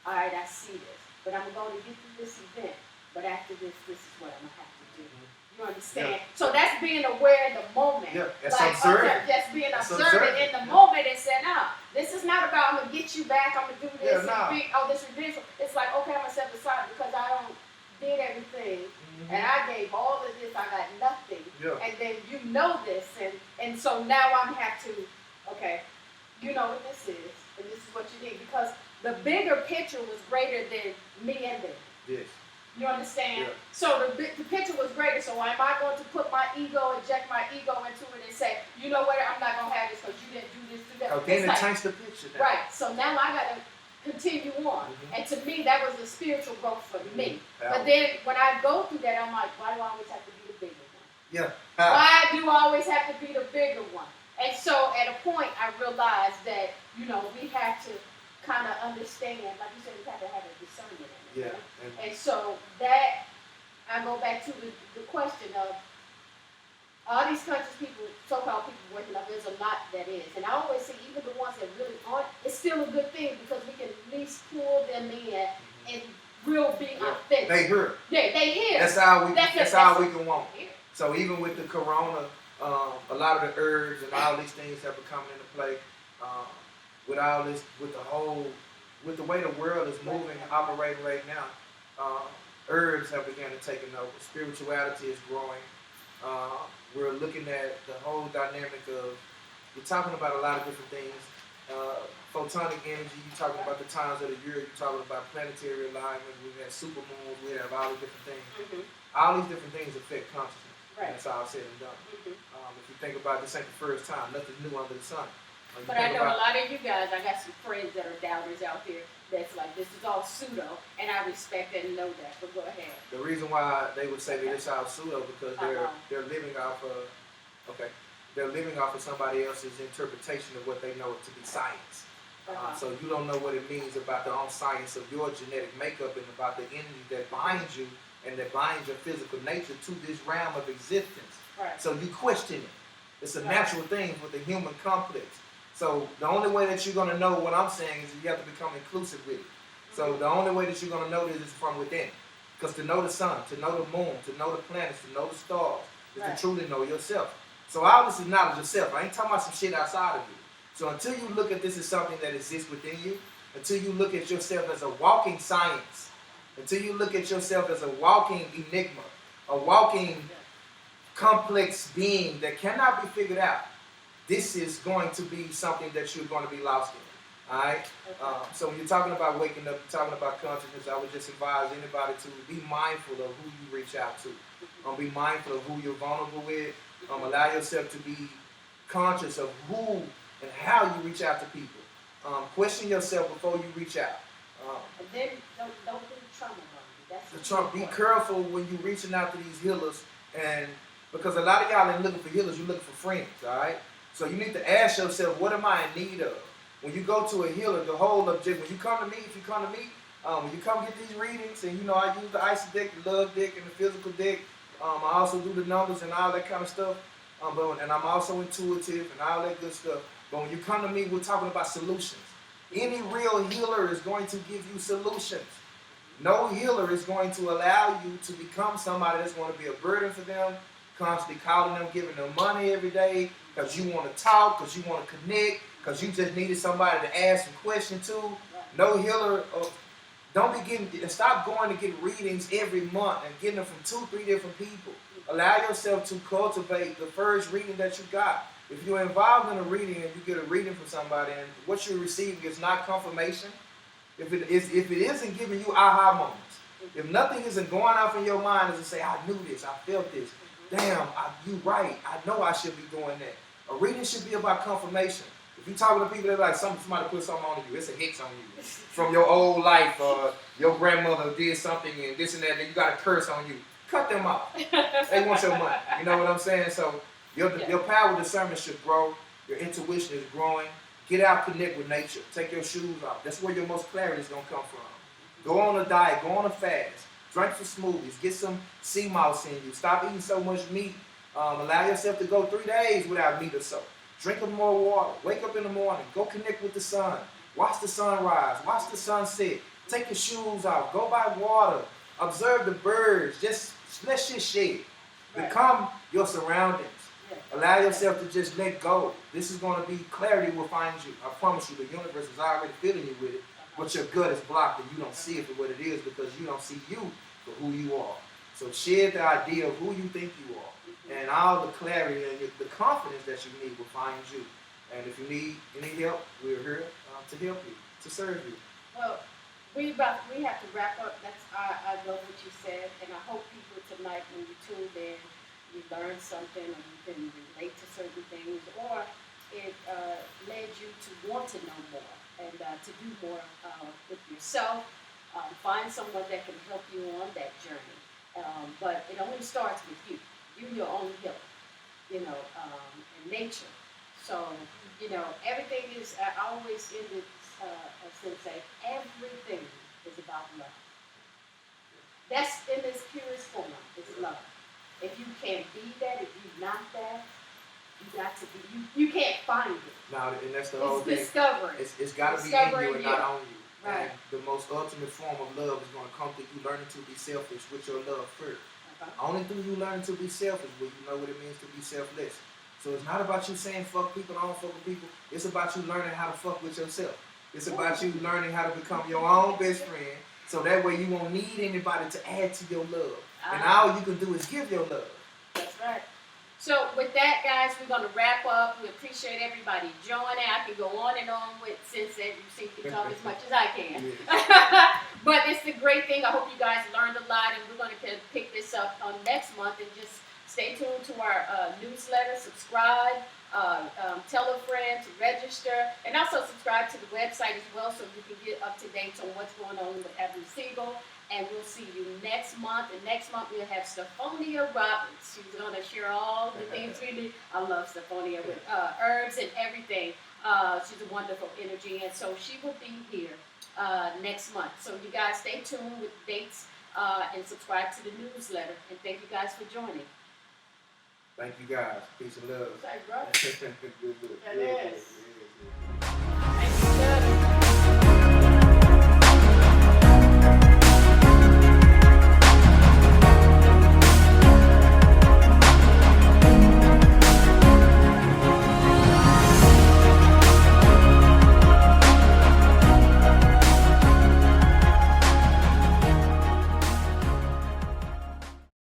all right, I see this, but I'm going to get through this event. But after this is what I'm going to have to do. You understand? So that's being aware in the moment. That's observing. Just being observant in the moment and saying, no, this is not about I'm going to get you back, I'm going to do this, this revenge. It's like, okay, I'm going to set aside because I don't did everything and I gave all of this, I got nothing. And then you know this, and so now I'm have to, okay, you know what this is, and this is what you need, because the bigger picture was greater than me and them. You understand? So the picture was greater, so So am I going to put my ego, inject my ego into it and say, you know what, I'm not going to have this because you didn't do this, do that. Okay, it changes the picture now. Right. So now I got to continue on. And to me, that was a spiritual growth for me. But then when I go through that, I'm like, why do I always have to be the bigger one? Yeah. Why do I always have to be the bigger one? And so at a point, I realized that, you know, we have to kind of understand, like you said, we have to have a discernment in it. Yeah. And so that, I go back to the question of all these conscious people, so-called people waking up, there's a lot that is. And I always say, even the ones that really aren't, it's still a good thing because we can at least pull them in and real being authentic. They hear. Yeah, they hear. That's how we can walk. So even with the corona, a lot of the herbs and all these things have been coming into play. With all this, with the way the world is moving and operating right now, herbs have begun to take over. Spirituality is growing. We're looking at the whole dynamic of, you're talking about a lot of different things. Photonic energy, you're talking about the times of the year, you're talking about planetary alignment, we have supermoons, we have all these different things. All these different things affect consciousness. Right. That's all said and done. If you think about this ain't the first time, nothing new under the sun. But I know a lot of you guys, I got some friends that are doubters out there that's like, this is all pseudo, and I respect and know that, but go ahead. The reason why they would say that it's all pseudo because they're living off of, they're living off of somebody else's interpretation of what they know to be science. So you don't know what it means about the own science of your genetic makeup and about the energy that binds you and that binds your physical nature to this realm of existence. Right. So you question it. It's a natural thing with the human complex. So the only way that you're going to know what I'm saying is you have to become inclusive with it. So the only way that you're going to know this is from within. Because to know the sun, to know the moon, to know the planets, to know the stars, is to truly know yourself. So all this is knowledge yourself. I ain't talking about some shit outside of you. So until you look at this as something that exists within you, until you look at yourself as a walking science, until you look at yourself as a walking enigma, a walking complex being that cannot be figured out, this is going to be something that you're going to be lost in. All right? So when you're talking about waking up, you're talking about consciousness, I would just advise anybody to be mindful of who you reach out to. Be mindful of who you're vulnerable with. Allow yourself to be conscious of who and how you reach out to people. Question yourself before you reach out. And then don't be trauma. Be careful when you're reaching out to these healers, and because a lot of y'all ain't looking for healers, you're looking for friends, all right? So you need to ask yourself, what am I in need of? When you go to a healer, the whole object, when you come to me, if you come to me, when you come get these readings, and you know, I use the icy deck, the love deck, and the physical deck. I also do the numbers and all that kind of stuff. And I'm also intuitive and all that good stuff. But when you come to me, we're talking about solutions. Any real healer is going to give you solutions. No healer is going to allow you to become somebody that's going to be a burden for them, constantly calling them, giving them money every day, because you want to talk, because you want to connect, because you just needed somebody to ask some questions to. No healer, stop going to get readings every month and getting them from 2-3 different people. Allow yourself to cultivate the first reading that you got. If you're involved in a reading and you get a reading from somebody and what you're receiving is not confirmation, if it isn't giving you aha moments, if nothing isn't going off in your mind as to say, I knew this, I felt this, damn, you right, I know I should be doing that. A reading should be about confirmation. If you're talking to people that like somebody put something on you, it's a hit on you. From your old life, your grandmother did something and this and that, and you got a curse on you. Cut them off. They want your money. You know what I'm saying? So your power of discernment should grow. Your intuition is growing. Get out, connect with nature. Take your shoes off. That's where your most clarity is going to come from. Go on a diet. Go on a fast. Drink some smoothies. Get some sea moss in you. Stop eating so much meat. Allow yourself to go 3 days without meat or so. Drink more water. Wake up in the morning. Go connect with the sun. Watch the sunrise. Watch the sunset. Take your shoes off. Go by water. Observe the birds. Just let shit shed. Become your surroundings. Allow yourself to just let go. This is going to be clarity will find you. I promise you, the universe is already filling you with it, but your gut is blocked and you don't see it for what it is because you don't see you for who you are. So share the idea of who you think you are, and all the clarity and the confidence that you need will find you. And if you need any help, we're here to help you, to serve you. Well, we have to wrap up. I love what you said, and I hope people tonight when you tuned in learned something, or you can relate to certain things, or it led you to want to know more and to do more with yourself. Find someone that can help you on that journey. But it only starts with you. You're your own healer, in nature. So, everything is, I always end it, SenSay, everything is about love. That's in its purest form, is love. If you can't be that, if you're not that, you got to be, you can't find it. No, and that's the whole thing. Discovering. It's got to be in you and not on you. Right. And the most ultimate form of love is going to come through you learning to be selfish with your love first. Only through you learning to be selfish will you know what it means to be selfless. So it's not about you saying fuck people, I don't fuck with people. It's about you learning how to fuck with yourself. It's about you learning how to become your own best friend. So that way you won't need anybody to add to your love. And all you can do is give your love. That's right. So with that, guys, we're going to wrap up. We appreciate everybody joining. I can go on and on with SenSay. You see, you can talk as much as I can. Yes. But it's the great thing. I hope you guys learned a lot, and we're going to pick this up next month. And just stay tuned to our newsletter, subscribe, tell a friend to register, and also subscribe to the website as well so you can get up to date on what's going on with Evan Siegel. And we'll see you next month. And next month we'll have Stephonia Roberts. She's going to share all the things we need. I love Stephonia with herbs and everything. She's a wonderful energy. And so she will be here next month. So you guys stay tuned with dates and subscribe to the newsletter. And thank you guys for joining. Thank you guys. Peace and love. That's right, bro. That is.